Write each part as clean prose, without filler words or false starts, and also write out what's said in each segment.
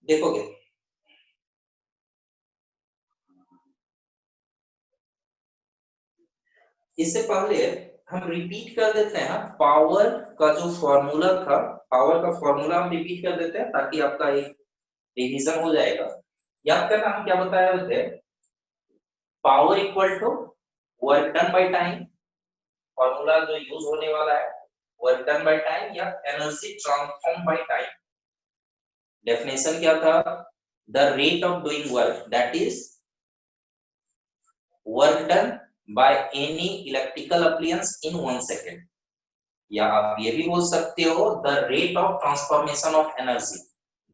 देखोगे इससे पहले हम रिपीट कर देते हैं पावर का जो फॉर्मूला था, पावर का फॉर्मूला हम रिपीट कर देते हैं ताकि आपका एक रिवीजन हो जाएगा। याद करना हम क्या बताए हुए थे, power equal to work done by time, formula जो यूज होने वाला है वर्क डन बाय टाइम या energy transform by time. Definition क्या था, the rate of doing work that is work done by any electrical appliance in 1 second, या आप ये भी बोल सकते हो the rate of transformation of energy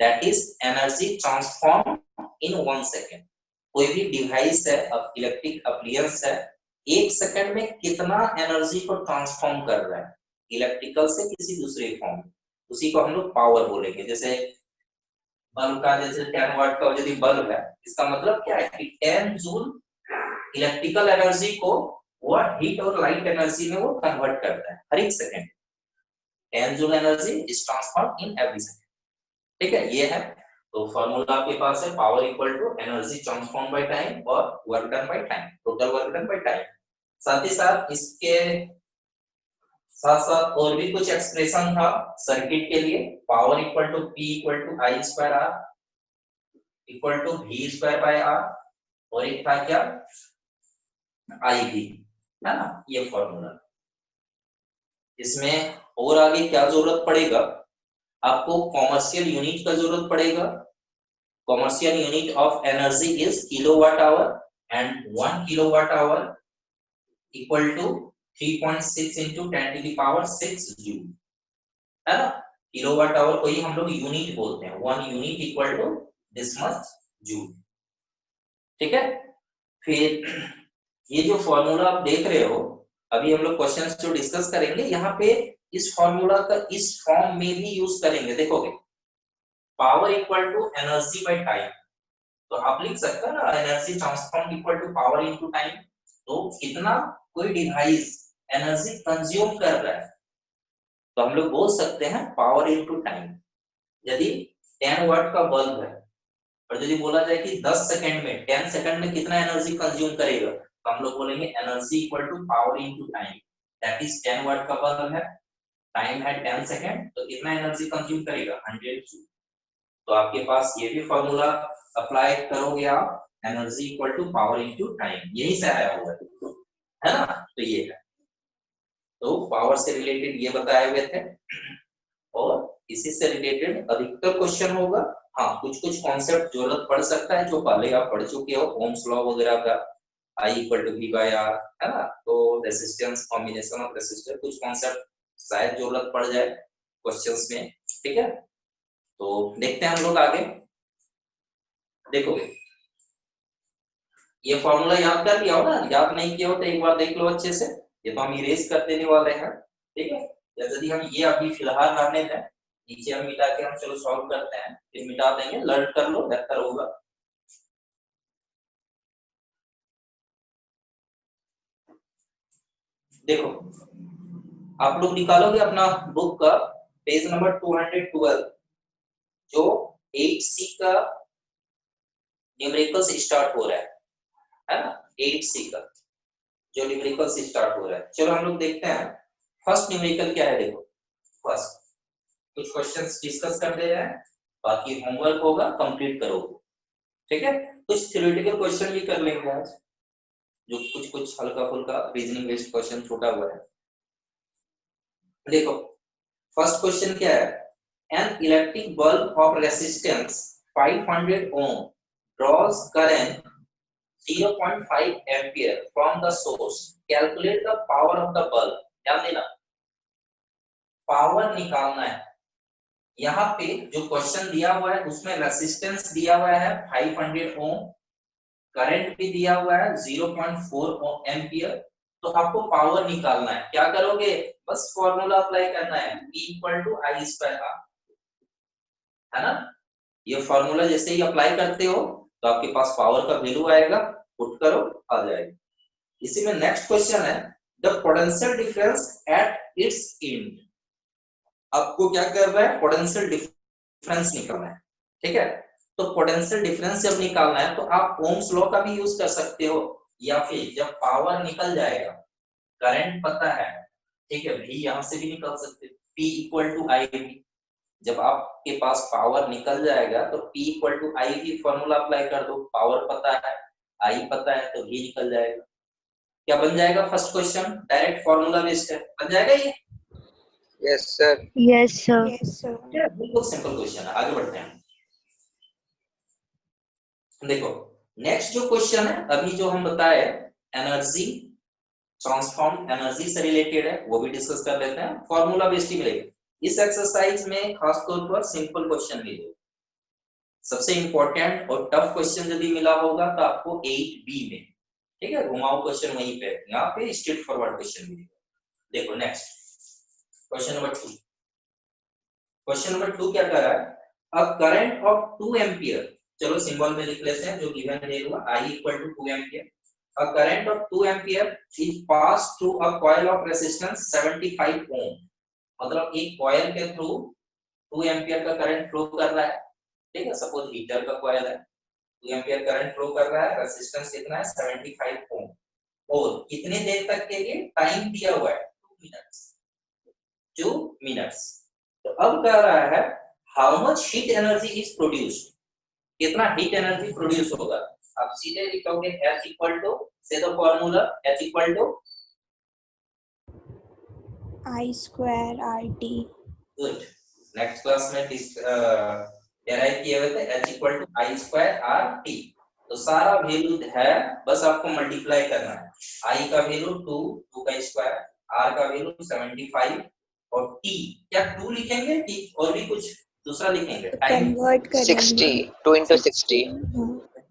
that is energy transform in 1 second. कोई भी डिवाइस है, इलेक्ट्रिक अप्लायंस है, 1 सेकंड में कितना एनर्जी को ट्रांसफॉर्म कर रहा है इलेक्ट्रिकल से किसी दूसरे फॉर्म में, उसी को हम लोग पावर बोलेंगे। जैसे बल्ब का, जैसे 10 वाट का यदि बल्ब है, इसका मतलब क्या है कि 10 जूल इलेक्ट्रिकल एनर्जी को वो हीट और लाइट एनर्जी में वो कन्वर्ट करता है हर एक second. 10 joule energy is transform in every second. ठीक है, ये है। तो फॉर्मूला आपके पास है power equal to energy transform by time और work done by time, total work done by time. साथ ही साथ इसके साथ साथ और भी कुछ एक्सप्रेशन था सर्किट के लिए, power equal to P equal to I square R equal to V square by R, और एक था क्या आई वी, है ना, ये फॉर्मूला। इसमें और आगे क्या जरूरत पड़ेगा आपको, कॉमर्शियल यूनिट का जरूरत पड़ेगा। Commercial unit of energy is kilowatt hour and 1 kilowatt hour equal to 3.6 into 10 to the power 6 joule, है ना। किलोवाट आवर को ही हम लोग यूनिट बोलते हैं, 1 unit equal to this much joule. ठीक है, फिर ये जो फॉर्मूला आप देख रहे हो, अभी हम लोग क्वेश्चंस जो डिस्कस करेंगे यहाँ पे इस फॉर्मूला का इस फॉर्म में भी यूज करेंगे। देखोगे power equal to energy by time, तो आप लिख सकते हैं ना energy transform equal to power into time. तो कितना कोई डिवाइस एनर्जी कंज्यूम कर रहा है, तो हम लोग बोल सकते हैं पावर इनटू टाइम। यदि 10 वाट का बल्ब है और यदि बोला जाए कि 10 सेकंड में 10 सेकंड में कितना एनर्जी कंज्यूम करेगा, तो हम लोग बोलेंगे energy equal to power into time. That is 10 watt का बल्ब है, टाइम है 10 सेकंड, तो कितना एनर्जी कंज्यूम करेगा 100 जूल। तो आपके पास ये भी फॉर्मूला अप्लाई करोगे आप, energy equal to power into time, यही से आया हुआ है ना। तो ये है, तो पावर से रिलेटेड ये बताए हुए थे, और इसी से रिलेटेड अधिकतर क्वेश्चन होगा। हाँ, कुछ कुछ कॉन्सेप्ट जरूरत पड़ सकता है जो पहले आप पढ़ चुके हो, ओम्स लॉ वगैरह का, I equal to V by R, है ना। तो रेजिस्टेंस, कॉम्बिनेशन ऑफ रेजिस्टर, कुछ कॉन्सेप्ट शायद जरूरत पड़ जाए क्वेश्चंस में। ठीक है, तो देखते हैं हम लोग आगे। देखोगे ये फॉर्मूला याद कर लिया हो ना, याद नहीं किया हो तो एक बार देख लो अच्छे से, ये तो हम इरेज कर देने वाले हैं। ठीक है, यदि हम ये अभी फिलहाल रहने दें, नीचे हम मिटा के हम चलो सॉल्व करते हैं, फिर मिटा देंगे, लर्न कर लो बेहतर होगा। देखो आप लोग निकालोगे अपना बुक का पेज नंबर 212, जो 8C का न्यूमेरिकल से स्टार्ट हो रहा है ना, 8C का जो न्यूमेरिकल से स्टार्ट हो रहा है। चलो हम लोग देखते हैं फर्स्ट न्यूमेरिकल क्या है। देखो फर्स्ट कुछ क्वेश्चंस डिस्कस कर दे रहे हैं, बाकी होमवर्क होगा कंप्लीट करोगे। ठीक है, कुछ थ्योरेटिकल क्वेश्चन भी कर लेंगे आज, जो कुछ कुछ हल्का फुल्का रीजनिंग बेस्ड क्वेश्चन छोटा हुआ है। देखो फर्स्ट क्वेश्चन क्या है, an electric bulb of resistance 500 ohm draws current 0.5 ampere from the source, calculate the power of the bulb। ध्यान देना, पावर निकालना है। यहाँ पे जो क्वेश्चन दिया हुआ है उसमें रेजिस्टेंस दिया हुआ है 500 ओम, करंट भी दिया हुआ है 0.4 एम्पियर, तो आपको पावर निकालना है। क्या करोगे, बस फॉर्मूला अप्लाई करना है, E equal to I square R, है ना। ये फॉर्मूला जैसे ही अप्लाई करते हो तो आपके पास पावर का वैल्यू आएगा, पुट करो आ जाएगा। इसी में नेक्स्ट क्वेश्चन है, the potential difference at its and. आपको क्या कर रहा है, पोटेंशियल डिफरेंस निकालना है। ठीक है, तो पोटेंशियल डिफरेंस जब निकालना है तो आप ओम्स लॉ का भी यूज कर सकते हो, या फिर जब पावर निकल जाएगा, करंट पता है, ठीक है, भी यहां से भी निकाल सकते हो, P equal to I V. जब आपके पास पावर निकल जाएगा तो P equal to I V formula apply कर दो, पावर पता है, आई पता है, तो भी निकल जाएगा। क्या बन जाएगा? First question direct formula based है, बन जाएगा ये? Yes sir. Yes sir. बिल्कुल सिंपल क्वेश्चन है। आगे बढ़ते हैं। देखो नेक्स्ट जो क्वेश्चन है अभी जो हम बताए, एनर्जी ट्रांसफॉर्म एनर्जी से रिलेटेड है, वो भी डिस्कस कर लेते हैं। फॉर्मूला बेस्ड ही मिलेगा इस एक्सरसाइज में, खासतौर पर सिंपल क्वेश्चन मिलेगा। सबसे इंपॉर्टेंट और टफ क्वेश्चन यदि मिला होगा तो आपको 8B में, ठीक है, घुमाओ क्वेश्चन वहीं पे, यहाँ पे स्ट्रेट फॉरवर्ड क्वेश्चन मिलेगा। देखो next question number 2। Question number 2 क्या कर रहा है? अ करंट ऑफ 2 एम्पियर, चलो सिंबल में लिख लेते हैं जो गिवन है हुआ, I equal to 2 ampere. A current of 2 ampere is pass through a coil of resistance 75 ohm. मतलब एक कॉइल के थ्रू 2 एम्पियर का करंट फ्लो कर रहा है, ठीक है, सपोज हीटर का कॉइल है, 2 एम्पियर करंट फ्लो कर रहा है, रेजिस्टेंस कितना है? 75 ओम। और कितने देर तक के लिए? टाइम दिया हुआ है 2 मिनट्स, 2 मिनट्स। तो अब कह रहा है how much heat energy is produced, कितना हीट एनर्जी प्रोड्यूस होगा। आप सीधे लिखोगे H इक्वल टू, से the formula H equal to I square RT। Good, next class में डेराइव किए हुए थे, H equal to I square RT। तो सारा वैल्यू है, बस आपको मल्टीप्लाई करना है। I का वैल्यू 2 का स्क्वायर, R का वैल्यू 75 और T क्या 2 लिखेंगे? T और भी कुछ दूसरा लिखेंगे? टाइम कन्वर्ट करेंगे 60 2 into 60।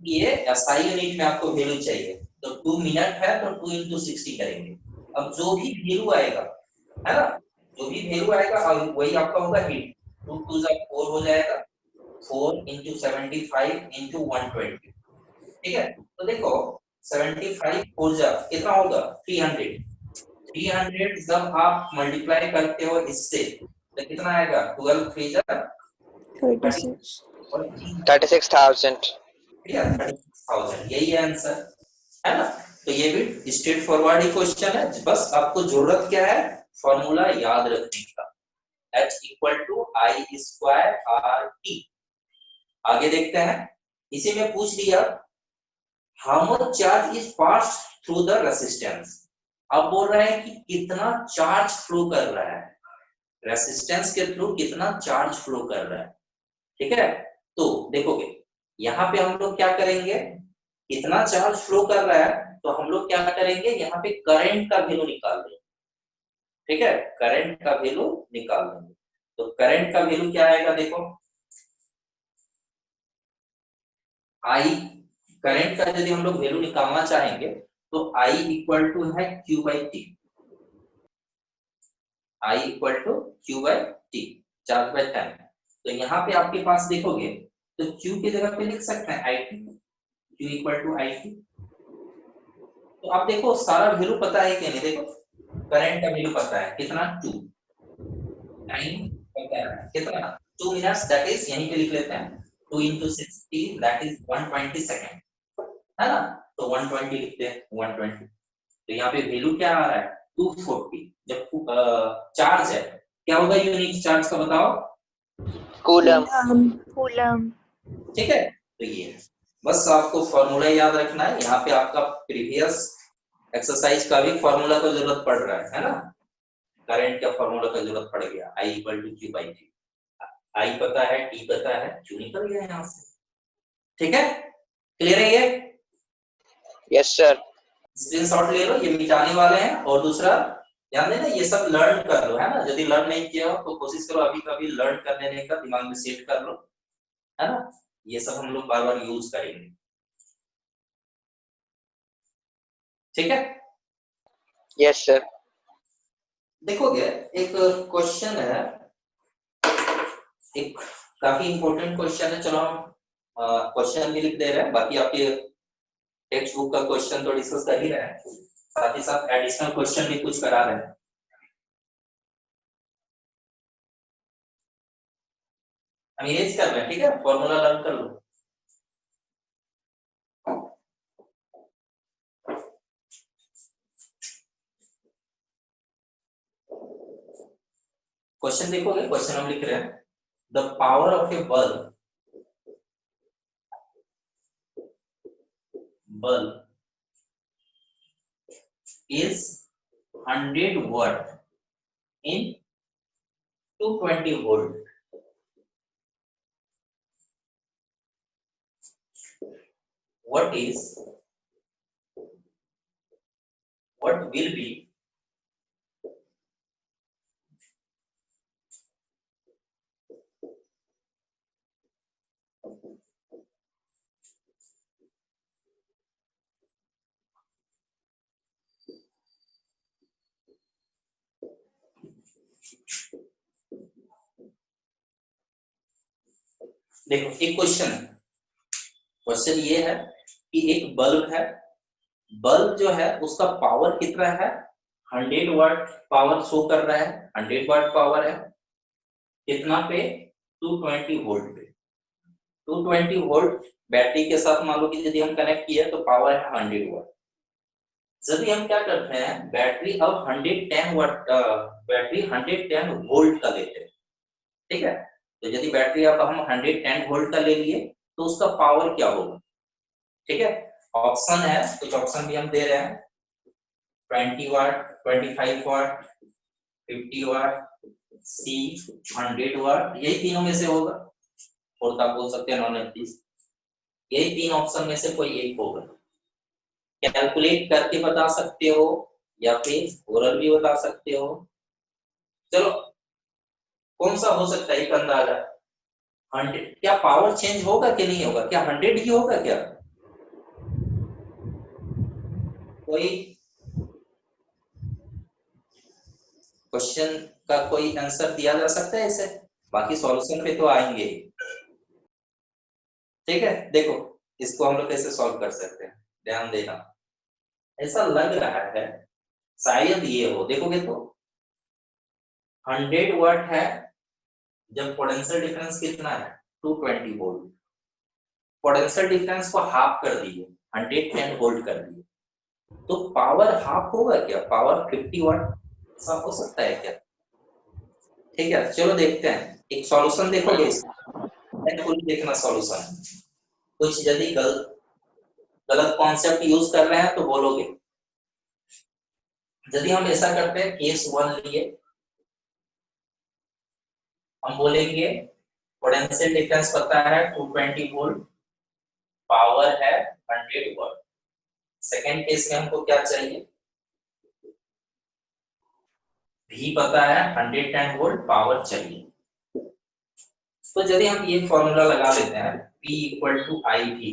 ये SI यूनिट में आपको वैल्यू चाहिए, तो 2 मिनट है तो 2 into 60 करेंगे। अब जो भी वैल्यू आएगा, है ना, जो भी वैल्यू आएगा वही आपका होगा हीट। 2 2 4 हो जाएगा, 4 into 75 into 120, ठीक है। तो देखो 75 4 जा कितना होगा? 300। 300 जब आप मल्टीप्लाई करते हो इससे तो कितना आएगा? 12 3 जा 36 और 36,000। 36,000, यही है आंसर, है ना। तो ये भी स्ट्रेट फॉरवर्ड ही क्वेश्चन है, बस आपको जरूरत क्या है? फॉर्मूला याद रखने का, H equal to I square R T. आगे देखते हैं, इसी में पूछ दिया how much charge is pass through the resistance. अब बोल रहा है कि कितना चार्ज फ्लो कर रहा है, रेसिस्टेंस के थ्रू कितना चार्ज फ्लो कर रहा है, ठीक है। तो देखोगे यहाँ पे हम लोग क्या करेंगे, कितना चार्ज फ्लो कर रहा है, तो हम लोग क्या करेंगे, यहाँ पे करंट का वैल्यू निकाल देंगे, ठीक है, करंट का वैल्यू निकाल देंगे। तो करंट का वैल्यू क्या आएगा? देखो आई, करंट का यदि हम लोग वैल्यू निकालना चाहेंगे तो I इक्वल टू है Q by T, I equal to Q by T, charge by time. तो यहाँ पे आपके पास देखोगे तो Q की जगह पे लिख सकते हैं IT, Q equal to IT। तो आप देखो सारा वैल्यू पता है कि नहीं, देखो करंट का वैल्यू पता है कितना 2, टाइम पता है कितना 2 मिनट्स, दैट इज यहीं पे लिख लेते हैं 2 into 60 दैट इज 120 सेकंड, है ना। तो 120 लिखते हैं 120। तो यहाँ पे वैल्यू क्या आ रहा है? 240। जब चार्ज है, क्या होगा यूनिट चार्ज का बताओ? कूलम। कूलम। ठीक है, तो ये बस आपको फॉर्मूला याद रखना है। यहाँ पे आपका प्रीवियस एक्सरसाइज का भी फॉर्मूला का जरूरत पड़ रहा है ना, करंट का फॉर्मूला का जरूरत पड़ गया, I equal to Q by T. I पता है, T पता है, Q निकल गया यहाँ से, ठीक है, क्लियर है ये? Yes sir. स्क्रीनशॉट ले लो, ये मिटाने वाले हैं। और दूसरा ध्यान देना, ये सब लर्न कर लो, है ना, यदि लर्न नहीं किया हो तो कोशिश करो अभी कभी लर्न कर लेने का, दिमाग में सेट कर लो, है ना। ये सब हम लोग बार बार यूज करेंगे, ठीक है। Yes sir. देखोगे एक क्वेश्चन है, एक काफी इंपॉर्टेंट क्वेश्चन है, चलो हम क्वेश्चन भी लिख दे रहे हैं, बाकी आपके टेक्स्ट बुक का क्वेश्चन तो डिस्कस कर ही रहे हैं, साथ ही साथ एडिशनल क्वेश्चन भी कुछ करा रहे हैं। हम इरेज कर रहे हैं, ठीक है, फॉर्मूला लर्न कर लो। क्वेश्चन देखोगे, क्वेश्चन हम लिख रहे हैं the power of A bulb is 100 watt in 220 volt. What will be देखो एक क्वेश्चन ये है कि एक बल्ब है, बल्ब जो है उसका पावर कितना है, 100 वाट पावर शो कर रहा है, 100 वाट पावर है, कितना पे, 220 वोल्ट पे। 220 वोल्ट बैटरी के साथ मान लो कि यदि हम कनेक्ट किए तो पावर है 100 वाट। यदि हम क्या करते हैं, बैटरी अब 110 वाट बैटरी 110 वोल्ट का लेते हैं, ठीक है। तो यदि बैटरी अब हम 110 वोल्ट का ले लिए तो उसका पावर क्या होगा, ठीक है। ऑप्शन है, कुछ ऑप्शन भी हम दे रहे हैं, 20 वाट, 25 वाट, 50 वाट, सी 100 वाट, यही तीनों में से होगा। और आप बोल सकते हैं नॉन एप्लीज, यही तीन ऑप्शन में से कोई एक होगा। कैलकुलेट करके बता सकते हो या फिर ओरल भी बता सकते हो। चलो कौन सा हो सकता है एक अंदाजा, 100, क्या पावर चेंज होगा कि नहीं होगा, क्या 100 ही होगा क्या, कोई क्वेश्चन का कोई आंसर दिया जा सकता है इसे, बाकी सॉल्यूशन पे तो आएंगे, ठीक है। देखो इसको हम लोग कैसे सॉल्व कर सकते हैं, ध्यान देना। ऐसा लग रहा है शायद ये हो, देखोगे तो 100 वाट है, जब पोटेंशियल डिफरेंस कितना है 220 वोल्ट, पोटेंशियल डिफरेंस को हाफ कर दिए, 110 वोल्ट कर दिए, तो पावर हाफ होगा क्या, पावर 50 वाट ऐसा हो सकता है क्या, ठीक है। चलो देखते हैं, एक सॉल्यूशन देखोगे इसका, फुल देखना सॉल्यूशन, कुछ यदि गलत कॉन्सेप्ट यूज कर रहे हैं तो बोलोगे। यदि हम ऐसा करते हैं, केस 1 लिए, हम बोलेंगे पोटेंशियल डिफरेंस पता है 220 वोल्ट, पावर है 100 वाट। सेकेंड केस में हमको क्या चाहिए, भी पता है 110 वोल्ट, पावर चाहिए। तो यदि हम ये फॉर्मूला लगा लेते हैं P इक्वल टू आई भी,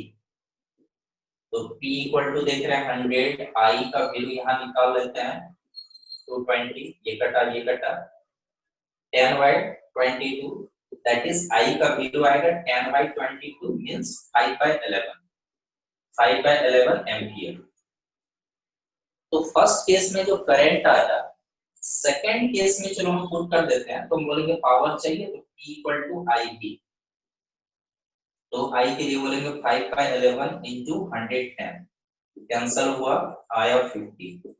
तो P इक्वल टू देख रहे हैं 100, I का वैल्यू यहाँ निकाल लेते हैं 220, ये कटा 10 by 22, दैट इज I का वैल्यू आएगा 10 by 22 मींस 5 by 11 एम्पियर। तो फर्स्ट केस में जो करंट आया, सेकेंड केस में चलो हम पुट कर देते हैं, तो हम बोलेंगे पावर चाहिए तो P इक्वल टू आई भी, तो I के लिए बोलेंगे 5 by 11 into 110, कैंसल हुआ, आया 50,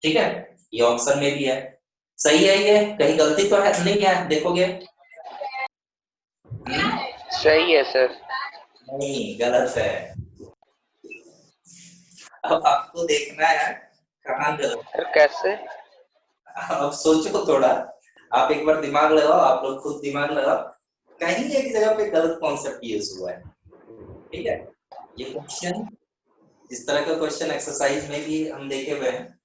ठीक है। ये ऑप्शन में भी है, सही है, ये कहीं गलती तो है नहीं है, देखोगे सही है सर। नहीं, गलत है। अब आपको देखना है कहाँ गलत है। सर कैसे? अब सोचो थोड़ा, आप एक बार दिमाग लगाओ, आप लोग खुद दिमाग लगाओ, कहीं एक जगह पे गलत कॉन्सेप्ट यूज हुआ है, ठीक है। ये क्वेश्चन, इस तरह का क्वेश्चन एक्सरसाइज में भी हम देखे हुए हैं।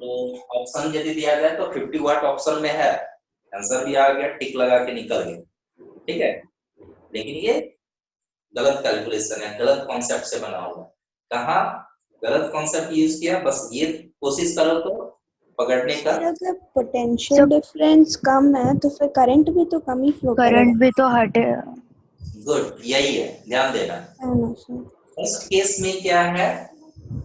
तो ऑप्शन यदि दिया जाए तो 50 वाट ऑप्शन में है, आंसर भी आ गया, टिक लगा के निकल गए, ठीक है। लेकिन ये गलत कैलकुलेशन है, गलत कॉन्सेप्ट से बना हुआ। कहाँ गलत कॉन्सेप्ट यूज किया, बस ये कोशिश करो तो पकड़ने का। अगर पोटेंशियल डिफरेंस कम है तो फिर करंट भी तो कम ही फ्लो करेगा। करंट भी तो हटे। गुड, यही है, ध्यान देना। है ना सर? फर्स्ट केस में क्या है,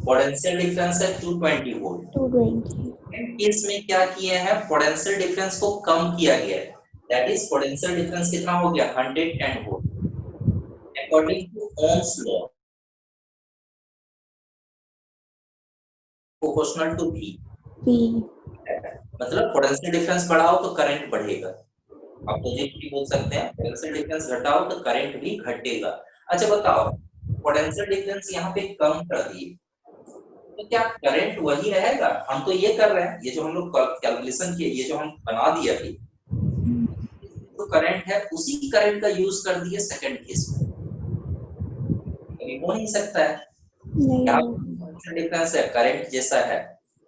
पोटेंशियल डिफरेंस है 220 वोल्ट। 220। सेकंड केस में क्या किए हैं, पोटेंशियल डिफरेंस को कम किया गया है, दैट इज पोटेंशियल डिफरेंस कितना हो गया 110 volt according to Ohm's law, proportional to V। P। मतलब पोटेंशियल डिफरेंस बढ़ाओ तो करंट बढ़ेगा, आप पॉजिटिव बोल सकते हैं, पोटेंशियल डिफरेंस घटाओ तो करंट भी घटेगा। अच्छा बताओ, पोटेंशियल डिफरेंस यहाँ पे कम कर दिए तो क्या करंट वही रहेगा? हम तो ये कर रहे हैं, ये जो हम लोग कैलकुलेशन किए, ये जो हम बना दिए अभी, तो करंट है उसी करंट का यूज कर दिए सेकंड केस में, हो नहीं सकता है। नहीं यहाँ होगा। डिफरेंस है, करंट जैसा है,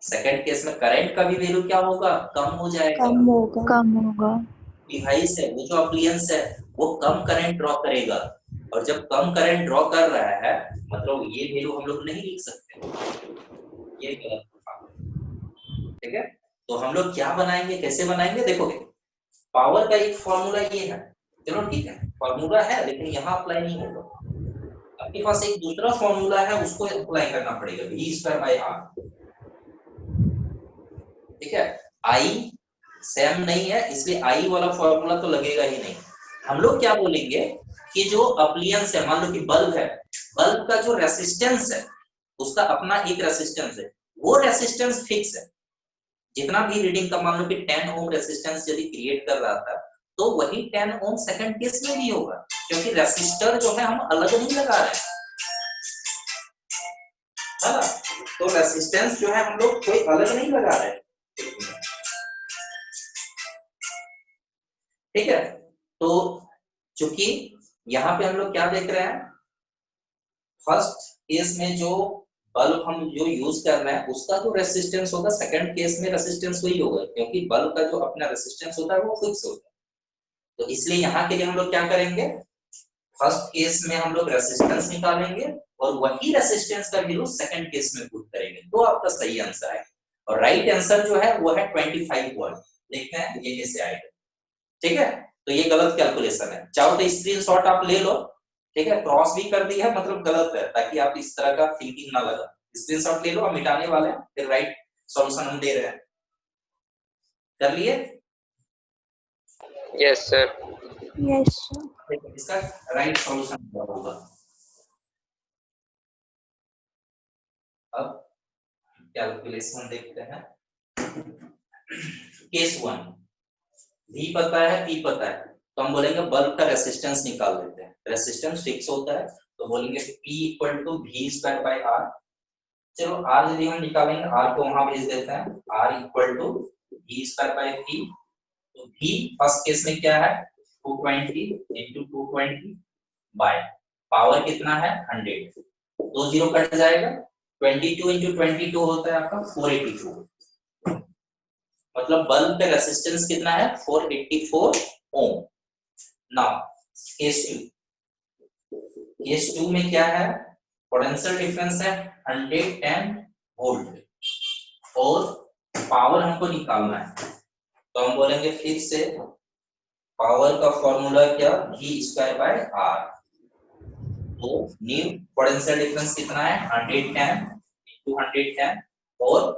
सेकंड केस में करंट का भी वैल्यू क्या होगा? कम हो जाएगा। कम होगा। कम होगा। डिवाइस है वो जो अप्लायंस है वो कम करंट ड्रॉ करेगा, और जब कम करंट ड्रॉ कर रहा है मतलब ये वैल्यू हम लोग नहीं लिख सकते, ये गलत था। ठीक है, तो हम लोग क्या बनाएंगे, कैसे बनाएंगे? देखोगे पावर का एक फॉर्मूला ये है, चलो ठीक है फॉर्मूला है लेकिन यहाँ अप्लाई नहीं होगा, आपके पास एक दूसरा फॉर्मूला है उसको अप्लाई करना पड़ेगा, v²r। ठीक है, आई सेम नहीं है इसलिए आई वाला फॉर्मूला तो लगेगा ही नहीं। हम लोग क्या बोलेंगे कि जो अप्लायंस है, मान लो कि बल्ब है, बल्ब का जो रेसिस्टेंस है उसका अपना एक रेसिस्टेंस है, वो रेसिस्टेंस फिक्स है, जितना भी रीडिंग का मान लो कि 10 ओम रेसिस्टेंस यदि क्रिएट कर रहा था तो वही 10 ओम सेकंड केस में भी होगा, क्योंकि रेसिस्टर जो है हम अलग नहीं लगा रहे हैं, है ना? तो रेसिस्टेंस जो है हम लोग कोई अलग नहीं लगा रहे हैं। ठीक है, तो चूंकि यहाँ पे हम लोग क्या देख रहे हैं, फर्स्ट केस में जो बल्ब हम जो यूज कर रहे हैं उसका जो रेसिस्टेंस होगा सेकंड केस में रेसिस्टेंस वही होगा, क्योंकि बल्ब का जो अपना रेसिस्टेंस होता है वो फिक्स होता है। तो इसलिए यहाँ के लिए हम लोग क्या करेंगे, फर्स्ट केस में हम लोग रेसिस्टेंस निकालेंगे और वही रेसिस्टेंस का वैल्यू सेकंड केस में पुट करेंगे, तो आपका सही आंसर आएगा। और राइट आंसर जो है वो है 25 वोल्ट। देखते हैं ये कैसे आएगा। ठीक है, तो ये गलत कैलकुलेशन है, चाहो तो स्क्रीनशॉट आप ले लो, ठीक है, क्रॉस भी कर दी है मतलब गलत है, ताकि आप इस तरह का थिंकिंग ना लगा। स्क्रीनशॉट ले लो, हम मिटाने वाले हैं, फिर राइट सॉल्यूशन हम दे रहे हैं। कर लिए? Yes sir. Yes sir. इसका राइट सॉल्यूशन क्या होगा? अब कैलकुलेशन देखते हैं। केस 1, V पता है, P पता है, तो हम बोलेंगे बल्ब का रेसिस्टेंस निकाल लेते हैं, रेसिस्टेंस फिक्स होता है तो बोलेंगे P = V²/R। चलो R यदि हम निकालेंगे, R को वहां भेज देते हैं, R = V²/P। तो V फर्स्ट केस में क्या है, 220 × 220 बाय पावर कितना है 100, 2 जीरो कट जाएगा, 22 × 22 होता है आपका 482, मतलब बल्ब का रेसिस्टेंस कितना है 484 ओम। नाउ केस 2 में क्या है, पोटेंशियल डिफरेंस है 110 वोल्ट और पावर हमको निकालना है, तो हम बोलेंगे फिर से पावर का फॉर्मूला क्या, V²/R। तो न्यू पोटेंशियल डिफरेंस कितना है 110 × 110, और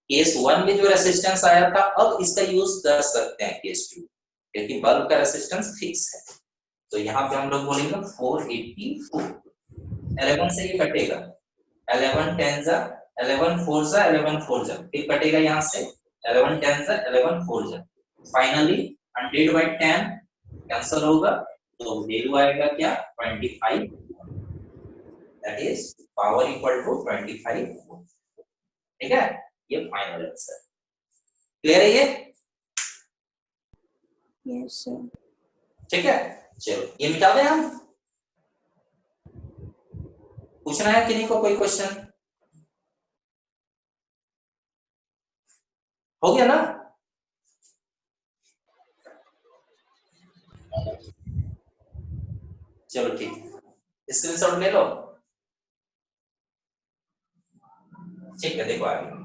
केस 1 में जो रेसिस्टेंस आया था अब इसका यूज कर सकते हैं केस 2, क्योंकि बल्ब का रेसिस्टेंस फिक्स है। तो यहाँ पे हम लोग बोलेंगे 484, 11 से ये कटेगा, 11 10 जा 11 4 जा 11 4 जा, फिर कटेगा यहाँ से 11 10 जा 11 4 जा, फाइनली 100/10 कैंसिल होगा, तो वैल्यू आएगा क्या 25, दैट इज पावर = 25। ठीक है, ये फाइनल आंसर। क्लियर है ये? Yes sir. ठीक है, चलो ये मिटा दें हम। पूछना है किन्हीं को कोई क्वेश्चन? हो गया ना? चलो ठीक, स्क्रीनशॉट ले लो। ठीक है, देखो आगे।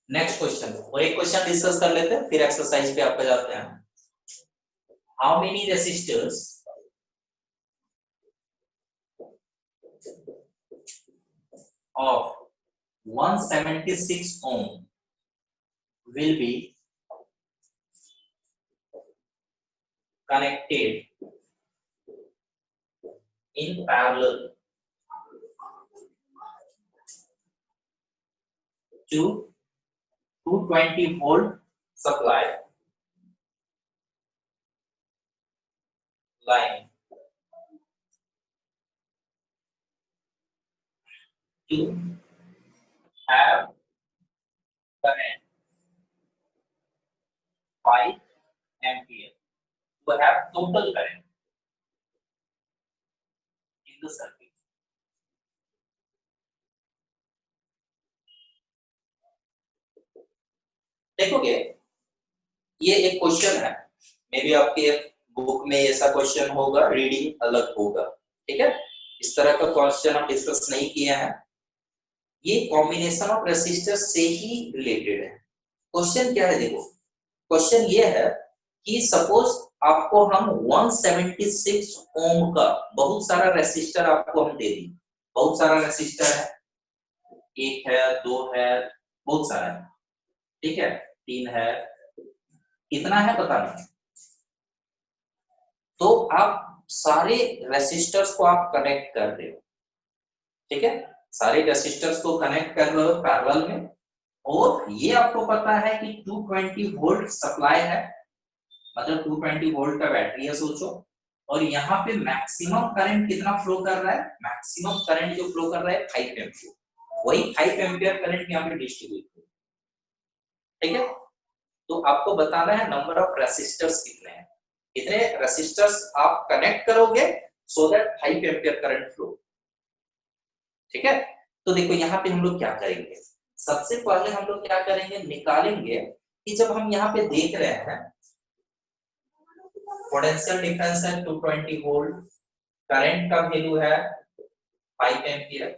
नेक्स्ट क्वेश्चन, और एक क्वेश्चन डिस्कस कर लेते हैं फिर एक्सरसाइज पे आपका जाते हैं। How many resistors of 176 ohm will be connected in parallel to 220 volt supply line to have current 5 ampere, to have total current in the circuit. देखोगे ये एक क्वेश्चन है, मे बी आपके बुक में ऐसा क्वेश्चन होगा, रीडिंग अलग होगा, ठीक है। इस तरह का क्वेश्चन हम डिस्कस नहीं किए हैं, ये कॉम्बिनेशन ऑफ रेसिस्टर से ही रिलेटेड है। क्वेश्चन क्या है, देखो क्वेश्चन ये है कि सपोज आपको हम 176 ओम का बहुत सारा रेसिस्टर आपको हम दे दी, बहुत सारा रेसिस्टर है, एक है, दो है, बहुत सारा है, ठीक है, तीन है, कितना है पता नहीं। तो आप सारे रेसिस्टर्स को आप कनेक्ट कर रहे हो, ठीक है, सारे रेसिस्टर्स को कनेक्ट कर रहे हो पैरेलल में, और ये आपको पता है कि 220 वोल्ट सप्लाई है, मतलब 220 वोल्ट का बैटरी है सोचो, और यहाँ पे मैक्सिमम करंट कितना फ्लो कर रहा है, मैक्सिमम करंट जो फ्लो कर रहा है 5 एम्पियर, वही 5 एम्पियर करंट यहाँ पे डिस्ट्रीब्यूट हो, ठीक है। तो आपको बताना है नंबर ऑफ रेसिस्टर्स कितने हैं, कितने रेसिस्टर्स आप कनेक्ट करोगे so that 5 ampere current flow, ठीक है। तो देखो यहाँ पे हम लोग क्या करेंगे, सबसे पहले हम लोग क्या करेंगे, निकालेंगे कि जब हम यहाँ पे देख रहे हैं पोटेंशियल डिफरेंस है 220 वोल्ट, करंट का वैल्यू है 5 एम्पियर,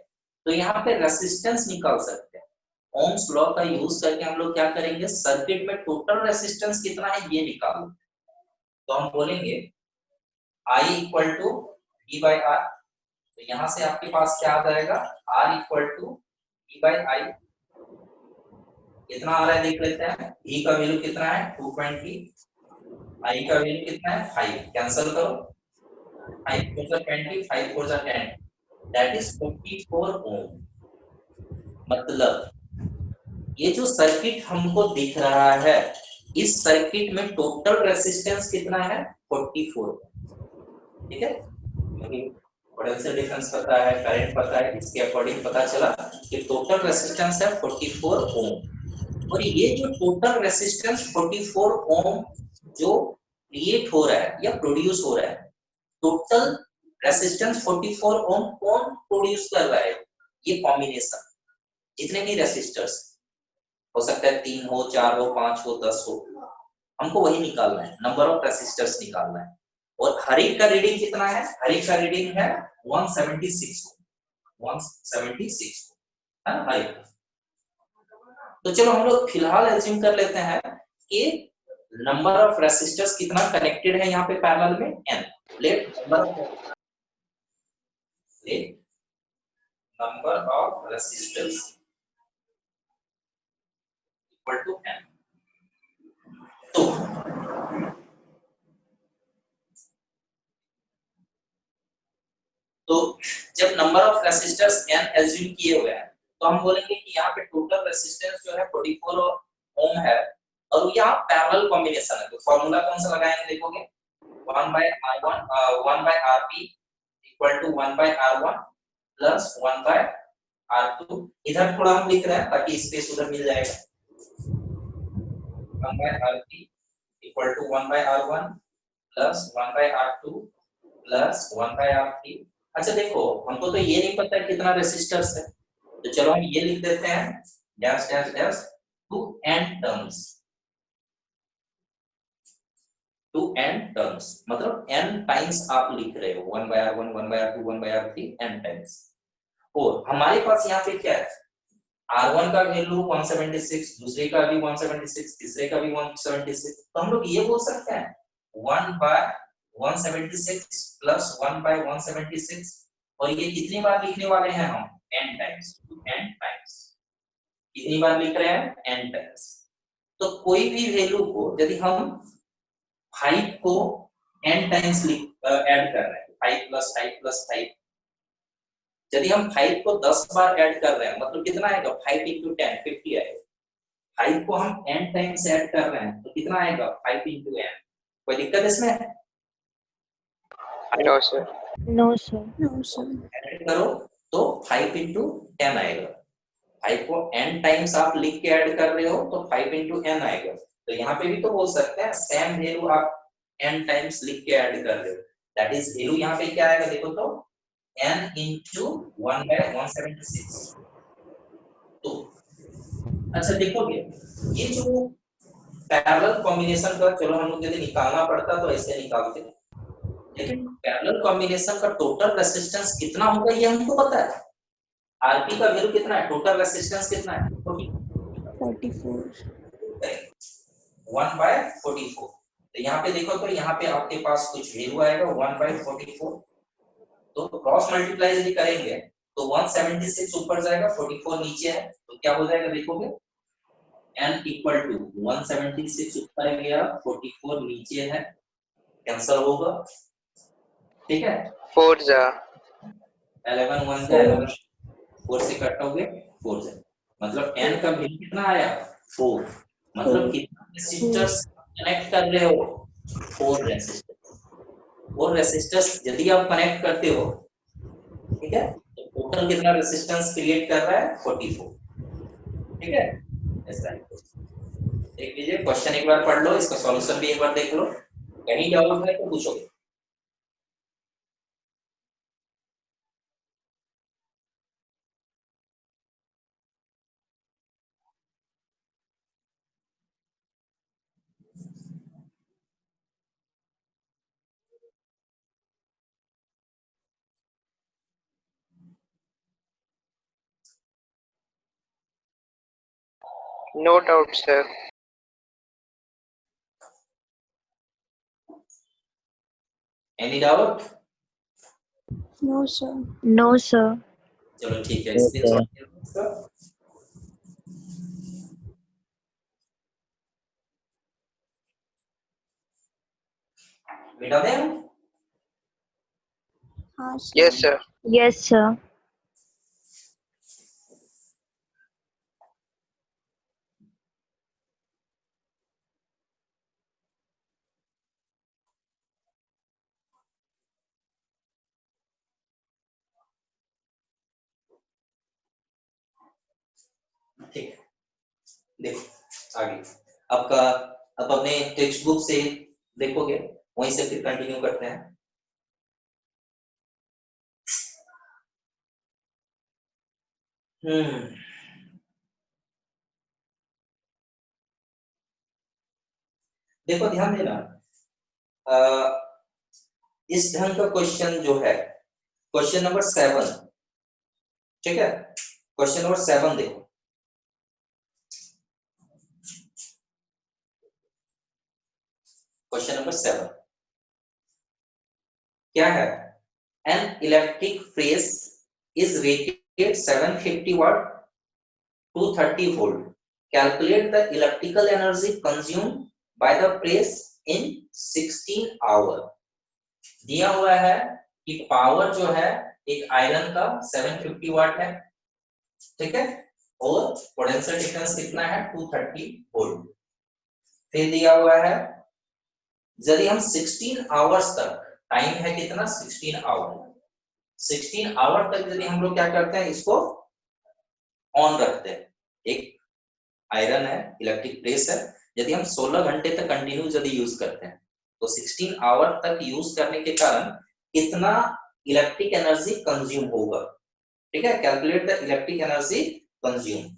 तो यहाँ पे रेसिस्टेंस निकाल सकते हैं। ओम्स लॉ का यूज करके हम लोग क्या करेंगे, सर्किट में टोटल रेसिस्टेंस कितना है ये निकालो। तो हम बोलेंगे I equal to V by R, तो यहाँ से आपके पास क्या आ जाएगा, R equal to V by I, कितना आ रहा है देख लेते हैं, V का वैल्यू कितना है 220, I का वैल्यू कितना है 5, कैंसिल करो, 5 4 जा 20, 5 4 जा 10, दैट इज 44 ओम। मतलब ये जो सर्किट हमको दिख रहा है, इस सर्किट में टोटल रेसिस्टेंस कितना है 44, ठीक है, क्योंकि पोटेंशियल डिफरेंस पता है, करंट पता है, इसके अकॉर्डिंग पता चला कि टोटल रेसिस्टेंस है 44 ओम। और ये जो टोटल रेसिस्टेंस 44 ओम जो क्रिएट हो रहा है या प्रोड्यूस हो रहा है, टोटल रेसिस्टेंस 44 ओम कौन प्रोड्यूस कर रहा है, ये कॉम्बिनेशन, जितने भी रेसिस्टर्स हो सकता है 3 हो, 4 हो, 5 हो, 10 हो, हमको वही निकालना है, नंबर ऑफ रेसिस्टर्स निकालना है। और हर एक का रीडिंग कितना है, हर एक का रीडिंग है 176 है ना भाई। तो चलो हम लोग फिलहाल एज्यूम कर लेते हैं कि नंबर ऑफ रेसिस्टर्स कितना कनेक्टेड है यहाँ पे पैरेलल में, n। Let number of resistors equal to n। तो जब number of resistors n assume किए हुए हैं, तो हम बोलेंगे कि यहाँ पे टोटल रेसिस्टेंस जो है 44 ओम है, और यहाँ पैरेलल कॉम्बिनेशन है, तो फॉर्मूला कौन सा लगाएंगे देखोगे, 1 by R1 1 by RP equal to 1 by R1 plus 1 by R2, इधर थोड़ा हम लिख रहे हैं ताकि स्पेस उधर मिल जाएगा, 1 by RP equal to 1 by R1 plus 1 by R2 plus 1 by R3। अच्छा देखो हमको तो ये नहीं पता कितना रेसिस्टर्स है, तो चलो हम ये लिख देते हैं dash dash dash to n terms, to n terms मतलब n टाइम्स आप लिख रहे हो, 1 by R1 1 by R2 1 by R3 n times. और हमारे पास यहाँ पे क्या है, R1 का वैल्यू 176, दूसरे का भी 176, तीसरे का भी 176, तो हम लोग ये बोल सकते हैं 1 by 176 प्लस 1 by 176, और ये कितनी बार लिखने वाले हैं हम, n टाइम्स, n टाइम्स। कितनी बार लिख रहे हैं? n times. तो कोई भी वैल्यू को यदि हम 5 को n टाइम्स ऐड कर रहे हैं, 5 प्लस 5 प्लस 5, यदि हम 5 को 10 बार ऐड कर रहे हैं मतलब कितना आएगा? 5 into 10 50 आएगा। 5 को हम n टाइम्स ऐड कर रहे हैं तो कितना आएगा? 5 into n। कोई दिक्कत इसमें? No, sir. No, sir. No, sir. Add करो तो 5 into 10 आएगा। 5 को n टाइम्स आप लिख के ऐड कर रहे हो तो 5 into n आएगा। तो यहाँ पे भी तो बोल सकते हैं सेम वैल्यू आप n टाइम्स लिख के ऐड कर रहे हो, दैट इज वैल्यू यहाँ पे क्या आएगा देखो तो n into 1/176। तो अच्छा देखोगे ये जो पैरेलल कॉम्बिनेशन का, चलो हम लोग यदि निकालना पड़ता तो ऐसे निकालते, लेकिन पैरेलल कॉम्बिनेशन का टोटल रेजिस्टेंस कितना होगा ये हमको पता है। आरपी का वैल्यू कितना है? टोटल रेजिस्टेंस कितना है? 44। 1/44। तो यहाँ पे देखो तो यहाँ पे आपके पास कुछ वैल्यू आएगा 1/44। तो क्रॉस मल्टीप्लाई यदि करेंगे तो 176 ऊपर जाएगा, 44 नीचे है, तो क्या हो जाएगा देखोगे n इक्वल टू 176 ऊपर गया, 44 नीचे है, कैंसिल होगा। ठीक है, 4 जा 11 1 जा 11, 4 से कटोगे 4 जाए, मतलब n का वैल्यू कितना आया? 4। मतलब कितना रेसिस्टर्स कनेक्ट कर रहे हो? 4 रेसिस्टर्स। 4 रेसिस्टर्स यदि आप कनेक्ट करते हो, ठीक है, तो टोटल कितना रेजिस्टेंस क्रिएट कर रहा है? 44। ठीक है, ऐसा है। देख लीजिए क्वेश्चन एक बार पढ़ लो, इसका सॉल्यूशन भी एक बार देख लो, कहीं डाउट है तो पूछोगे। No doubt, sir. Any doubt? No, sir. No, sir. चलो ठीक है, स्क्रीनशॉट ले लो इसका। मिटा दें? हाँ sir. Yes, sir. Yes, sir. ठीक है, देखो आगे आपका, अब अपने टेक्स्ट बुक से देखोगे, वहीं से फिर कंटिन्यू करते हैं। देखो ध्यान देना, इस ढंग का क्वेश्चन जो है क्वेश्चन नंबर 7, ठीक है, क्वेश्चन नंबर 7 देखो, क्वेश्चन नंबर 7 क्या है? An electric press is rated 750 watt 230 volt. Calculate the electrical energy consumed by the press in 16 hour. दिया हुआ है कि पावर जो है एक आयरन का 750 वाट है, ठीक है, और पोटेंशियल डिफरेंस कितना है? 230 वोल्ट। फिर दिया हुआ है यदि हम 16 आवर्स तक, टाइम है कितना? 16 आवर, 16 आवर तक यदि हम लोग क्या करते हैं, इसको ऑन रखते हैं, एक आयरन है, इलेक्ट्रिक प्रेस है, यदि हम 16 घंटे तक कंटिन्यू यदि यूज करते हैं तो 16 आवर तक यूज करने के कारण कितना इलेक्ट्रिक एनर्जी कंज्यूम होगा, ठीक है, calculate the electric energy consume,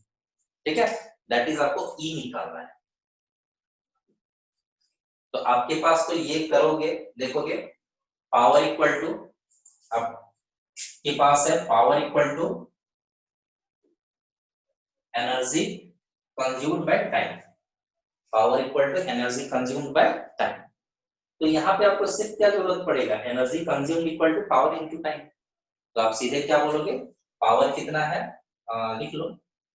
ठीक है, दैट इज आपको ई निकालना है। तो आपके पास तो ये करोगे, देखोगे पावर इक्वल टू, आपके पास है power equal to energy consumed by time, power equal to energy consumed by time. तो यहाँ पे आपको सिर्फ क्या जरूरत पड़ेगा? Energy consumed equal to power into time. तो आप सीधे क्या बोलोगे? पावर कितना है, लिख लो,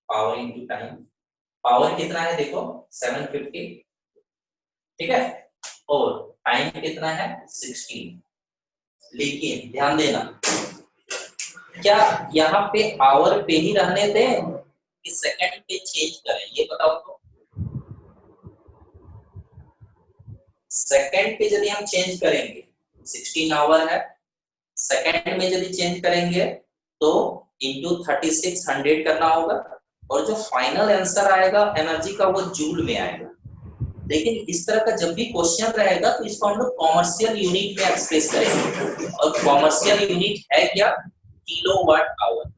पावर इनटू टाइम। पावर कितना है देखो 750, ठीक है, और टाइम कितना है 16। लेकिन ध्यान देना, क्या यहाँ पे आवर पे ही रहने दें कि सेकंड पे चेंज करें, ये बताओ तो। सेकंड पे यदि हम चेंज करेंगे 16 आवर है, सेकंड में यदि चेंज करेंगे तो इंटू 3600 करना होगा, और जो फाइनल आंसर आएगा एनर्जी का वो जूल में आएगा। लेकिन इस तरह का जब भी क्वेश्चन रहेगा तो इसको हम लोग कॉमर्शियल यूनिट में एक्सप्रेस करेंगे, और कॉमर्शियल यूनिट है क्या, किलोवाट आवर,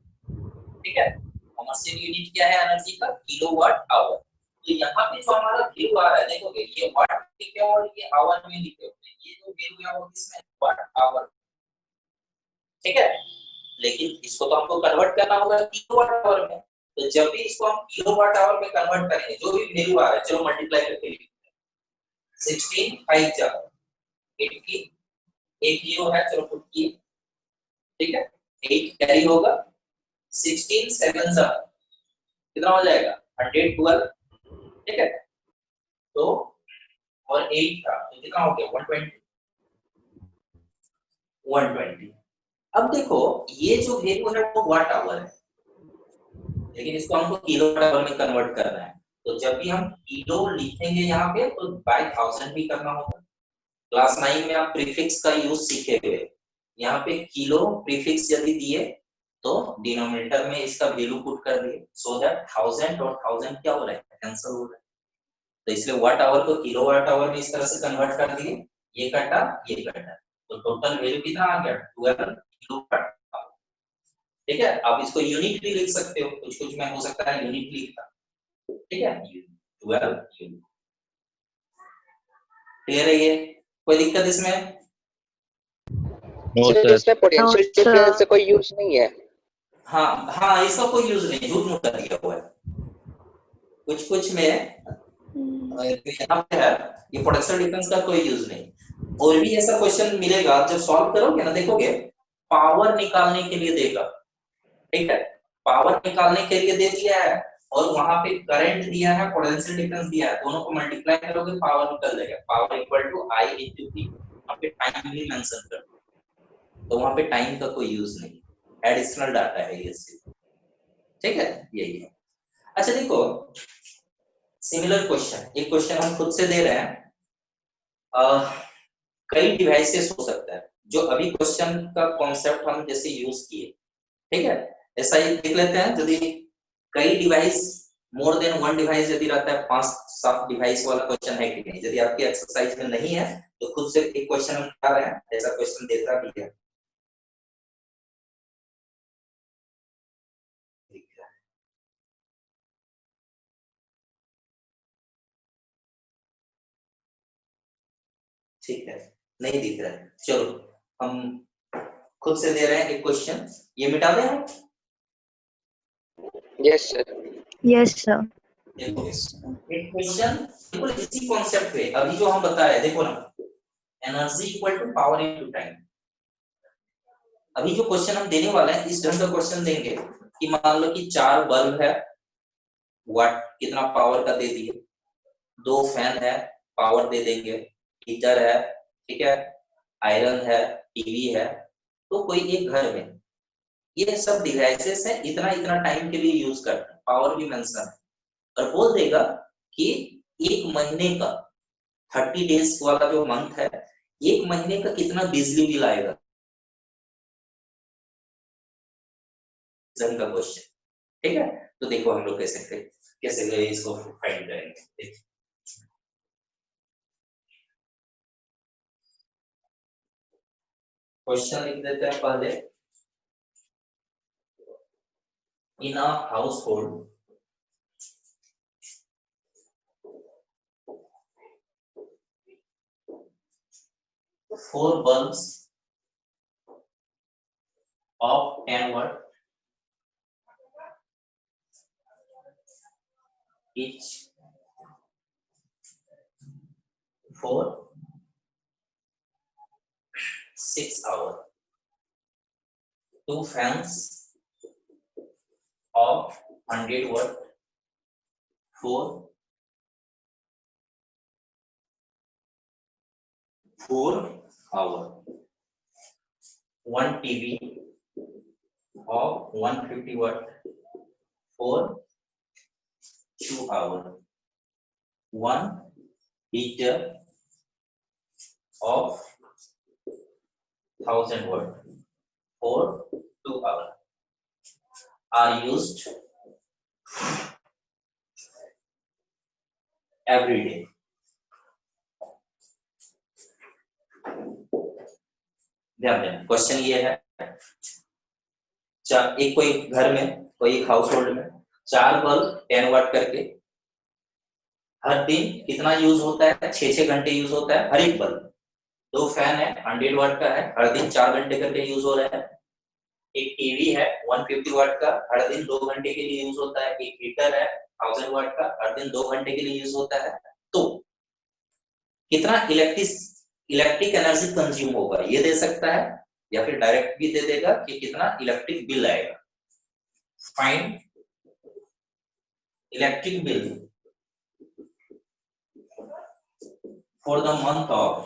ठीक है। कॉमर्शियल यूनिट क्या है एनर्जी का, किलोवाट आवर। तो यहाँ पे जो हमारा वैल्यू आ रहा है देखोगे, ये वाट लिखे और ये आवर में लिखे, ये जो वैल्यू है वो किसमें, वाट आवर, ठीक है। लेकिन इसको तो हमको कन्वर्ट करना होगा किलोवाट आवर में, तो जब भी इसको हम किलोवाट आवर में कन्वर्ट करेंगे, जो भी वैल्यू आ रहा है, चलो मल्टीप्लाई करके लिखते हैं। 16 5 जा 80, एक जीरो है, चलो पुट किए, ठीक है, 8 कैरी होगा, 16 7 जा कितना हो जाएगा 112, ठीक है। तो और 8 था तो कितना हो गया 120, 120। अब देखो ये जो वैल्यू है वो वाट आवर है, लेकिन इसको हमको किलो आवर में कन्वर्ट करना है, तो जब भी हम किलो लिखेंगे यहाँ पे तो बाय 1000 भी करना होगा। क्लास 9 में आप प्रीफिक्स का यूज सीखे हुए, यहाँ पे किलो प्रीफिक्स यदि दिए तो डिनोमिनेटर में इसका वैल्यू पुट कर दिए, सो दैट 1000 और 1000 क्या हो रहा है, कैंसिल हो रहा है। तो इसलिए वाट आवर को किलोवाट आवर में इस तरह से कन्वर्ट कर दिए, ये कटा ये कटा, तो टोटल वैल्यू कितना आ गया 12 किलोवाट आवर, ठीक है। आप इसको यूनिट भी लिख सकते हो, कुछ कुछ में हो सकता है यूनिट लिखता, ठीक है, 12 यूनिट। क्लियर है ये, कोई दिक्कत इसमें? No, sir sir. इसमें पोटेंशियल No, sir. डिफरेंस से कोई यूज नहीं है। हाँ हाँ, इसका कोई यूज नहीं, झूठ मूठ कर दिया हुआ है कुछ कुछ में। यहाँ पे है ये पोटेंशियल डिफरेंस का कोई यूज नहीं। और भी ऐसा क्वेश्चन मिलेगा जब सॉल्व करोगे ना, देखोगे पावर निकालने के लिए देगा, ठीक है, पावर निकालने के लिए दे दिया है और वहां पे करंट दिया है, पोटेंशियल डिफरेंस दिया है, दोनों को मल्टीप्लाई करोगे पावर निकल जाएगा, power equal to I into V। वहां पे टाइम भी मेंशन कर, तो वहां पे टाइम का कोई यूज नहीं, एडिशनल डाटा है ये सिर्फ, ठीक है, यही है। अच्छा देखो सिमिलर क्वेश्चन, एक क्वेश्चन हम खुद से दे रहे हैं, कई डिवाइसेस हो सकता है, जो अभी क्वेश्चन का कॉन्सेप्ट हम जैसे यूज किए, ठीक है, ऐसा ही देख लेते हैं। यदि कई device, more than one device यदि रहता है, 5-7 डिवाइस वाला क्वेश्चन है कि नहीं, यदि आपकी एक्सरसाइज में नहीं है तो खुद से एक क्वेश्चन हम उठा रहे हैं, ऐसा क्वेश्चन देता भी है। ठीक है, नहीं दिख रहा है, चलो हम खुद से दे रहे हैं एक क्वेश्चन, ये मिटा दें हम। Yes sir. Yes, sir. देखो एक क्वेश्चन बिल्कुल इसी कॉन्सेप्ट पे अभी जो हम बता रहे हैं, देखो ना, energy equal to power into time. अभी जो क्वेश्चन हम देने वाले हैं इस ढंग का क्वेश्चन देंगे कि मान लो कि 4 बल्ब है, वाट कितना पावर का दे दिए, 2 फैन है, पावर दे देंगे, हीटर है, ठीक है, आयरन है, टीवी है। तो कोई एक घर में ये सब डिवाइसेस है, इतना इतना टाइम के लिए यूज करते हैं, पावर भी मेंशन है, और बोल देगा कि एक महीने का 30 डेज वाला जो मंथ है, एक महीने का कितना बिजली बिल आएगा, का क्वेश्चन, ठीक है। तो देखो हम लोग कैसे इसको फाइंड करेंगे। क्वेश्चन लिख देते हैं पहले, इन अ household four bulbs of 10 watt each for 6 hours. 2 fans of 100 watt for 4 hours. 1 TV of 150 watt for 2 hours. 1 heater of 1000 watt for 2 hours are used every day. ध्यान देना, क्वेश्चन ये है, एक कोई घर में, कोई हाउस होल्ड में 4 बल्ब 10 वाट करके हर दिन कितना यूज होता है? 6-6 घंटे यूज होता है हर एक बल्ब। 2 फैन है 100 वाट का है, हर दिन 4 घंटे करके यूज हो रहा है। एक टीवी है 150 वाट का, हर दिन 2 घंटे के लिए यूज होता है। एक हीटर है 1000 वाट का, हर दिन 2 घंटे के लिए यूज होता है। तो कितना इलेक्ट्रिक एनर्जी कंज्यूम होगा ये दे सकता है, या फिर डायरेक्ट भी दे देगा कि कितना इलेक्ट्रिक बिल आएगा। Find electric bill for the month of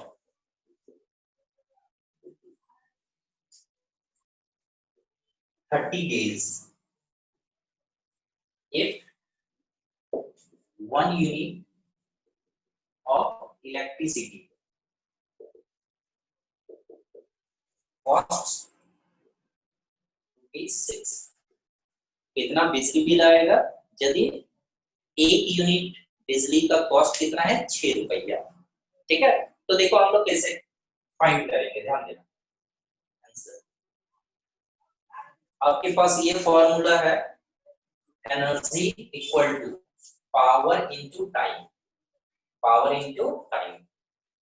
days if 1 unit of electricity costs ₹6। कितना बिजली बिल आएगा यदि 1 यूनिट बिजली का कॉस्ट कितना है? 6 रुपया। ठीक है, तो देखो हम लोग कैसे फाइंड करेंगे, ध्यान देना। आंसर आपके पास ये फॉर्मूला है, energy equal to power into time, power into time.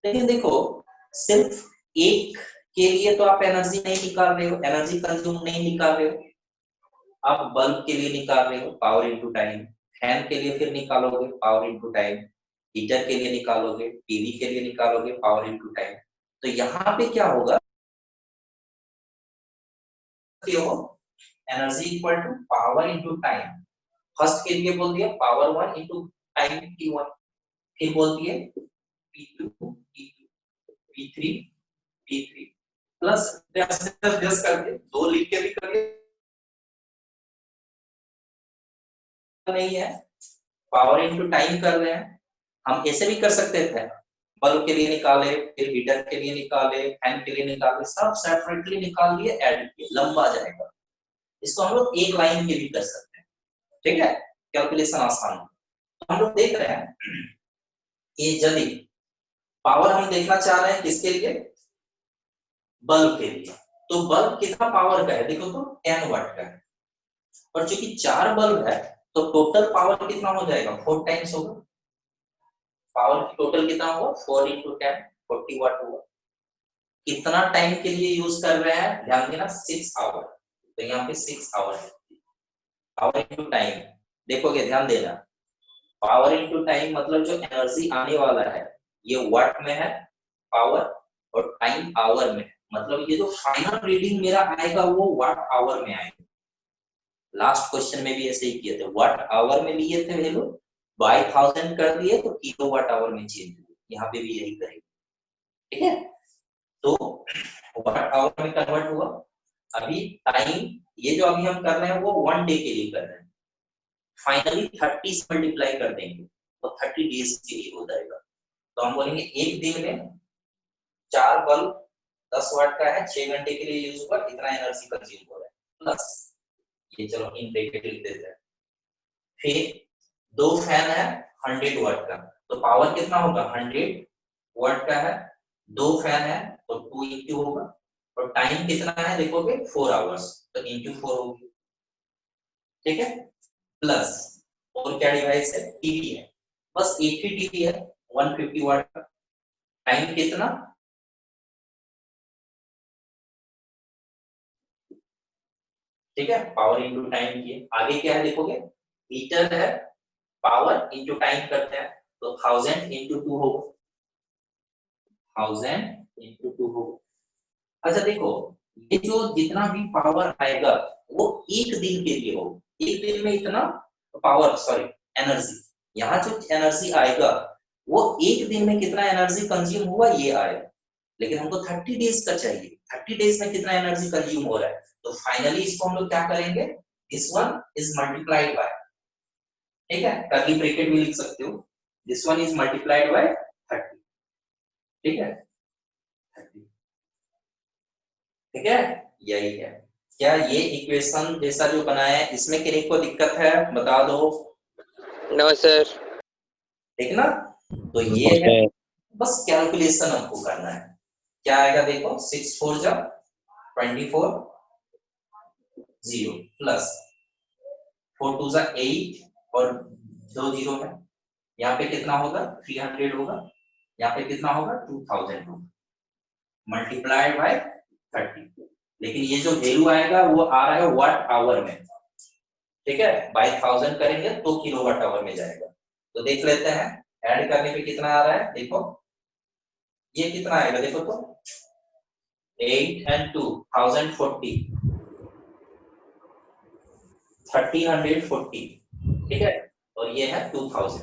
लेकिन देखो सिर्फ एक के लिए तो आप एनर्जी नहीं निकाल रहे हो, एनर्जी कंज्यूम नहीं निकाल रहे हो। आप बल्ब के लिए निकाल रहे हो पावर इनटू टाइम, फैन के लिए फिर निकालोगे पावर इनटू टाइम, हीटर के लिए निकालोगे, टीवी के लिए निकालोगे पावर इनटू टाइम। तो यहाँ पे क्या होगा, energy equal to power into time. First के लिए बोल दिया पावर 1 इनटू टाइम t1, फिर बोल दिए p2 t2 p3 t3 plus just करके 2 लिख के भी करिए, नहीं है पावर इनटू टाइम कर रहे हैं। हम ऐसे भी कर सकते थे, बल्ब के लिए निकाले, फिर हीटर के लिए निकाले, फैन के लिए निकाले, सब सेपरेटली निकाल लिए, ऐड किए, लंबा जाएगा। इसको हम लोग एक लाइन में भी कर सकते हैं। ठीक है, कैलकुलेशन आसान है। तो हम लोग देख रहे हैं ये यदि पावर हम देखना चाह रहे हैं किसके लिए? बल्ब के लिए। तो बल्ब कितना पावर का है देखो तो 10 वाट का है, और चूंकि 4 बल्ब है तो टोटल पावर कितना हो जाएगा? 4 टाइम्स होगा। पावर टोटल कितना हुआ? 4 into 10 40 वाट हुआ। कितना टाइम के लिए यूज कर रहे हैं? ध्यान देना 6 आवर। तो यहाँ पे 6 आवर है। पावर इनटू टाइम देखोगे, ध्यान देना, पावर इनटू टाइम मतलब जो एनर्जी आने वाला है ये वाट में है पावर, और टाइम आवर में, मतलब ये जो फाइनल रीडिंग मेरा आएगा वो वाट आवर में आएगा। लास्ट क्वेश्चन में भी ऐसे ही किए थे, वाट आवर में लिए थे वैल्यू, बाय 1000 कर दिए तो किलोवाट आवर में चेंज हुआ। यहाँ पे भी यही करेंगे। ठीक है, तो वाट आवर में कन्वर्ट हुआ। अभी टाइम ये जो अभी हम कर रहे हैं वो 1 डे के लिए कर रहे हैं, फाइनली 30 से मल्टीप्लाई कर देंगे तो 30 डेज के लिए हो जाएगा। तो हम बोलेंगे एक दिन में 4 बल्ब 10 वाट का है, 6 घंटे के लिए यूज हुआ, इतना एनर्जी कंज्यूम हो रहा है, प्लस ये चलो इन ब्रैकेट लिख देते हैं। फिर 2 फैन है 100 वाट का, तो पावर कितना होगा? 100 वाट का है, 2 फैन है तो 2 इंटू होगा, और टाइम कितना है देखोगे 4 आवर्स, तो इंटू 4 होगी। ठीक है, प्लस और क्या डिवाइस है? टीवी है, बस एक ही टीवी है 150 वाट का, टाइम कितना? ठीक है, पावर इंटू टाइम किए। आगे क्या है देखोगे? हीटर है, पावर इंटू टाइम करते हैं तो 1000 इंटू 2 होगा, 1000 इंटू 2 होगा। अच्छा देखो, ये जो जितना भी पावर आएगा वो एक दिन के लिए होगा, एक दिन में इतना पावर, सॉरी एनर्जी, यहाँ जो एनर्जी आएगा वो एक दिन में कितना एनर्जी कंज्यूम हुआ ये आएगा, लेकिन हमको 30 डेज का चाहिए, 30 डेज में कितना एनर्जी कंज्यूम हो रहा है। तो फाइनली इसको हम लोग क्या करेंगे, this one is multiplied by, ठीक है, कर्ली ब्रैकेट भी लिख सकते हो, this one is multiplied by 30, ठीक है 30, ठीक है, यही है। क्या ये इक्वेशन जैसा जो बनाया है इसमें किसी को दिक्कत है बता दो। No sir. ठीक ना, तो ये है, बस कैलकुलेशन हमको करना है। क्या आएगा देखो, 6 4 जा 24 0 प्लस 4 2 जा 8 और 2 0 है, यहाँ पे कितना होगा 300 होगा, यहाँ पे कितना होगा 2000 होगा, मल्टीप्लाइड बाय 30। लेकिन ये जो वैल्यू आएगा वो आ रहा है वाट आवर में, ठीक है, बाय 1000 करेंगे तो किलोवाट आवर में जाएगा। तो देख लेते हैं ऐड करने पे कितना आ रहा है, देखो ये कितना आएगा, देखो तो 8 and 2 1040 1340, ठीक है, और ये है 2000,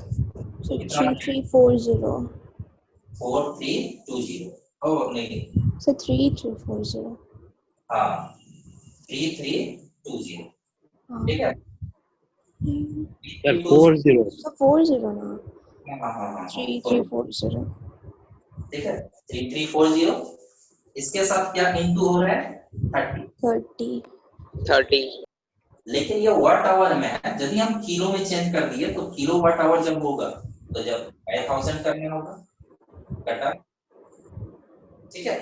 So कितना 3340. 4320, ओ नहीं, So 3340. हाँ 3320, ठीक है, Sir, 40. So 40 now. हाँ 3340. ठीक है 3340, इसके साथ क्या इनटू हो रहा है 30, 30। लेकिन ये वाट आवर में है, यदि हम किलो में चेंज कर दिए तो किलो वाट आवर जब होगा तो जब 1000 करना होगा कटा, ठीक है।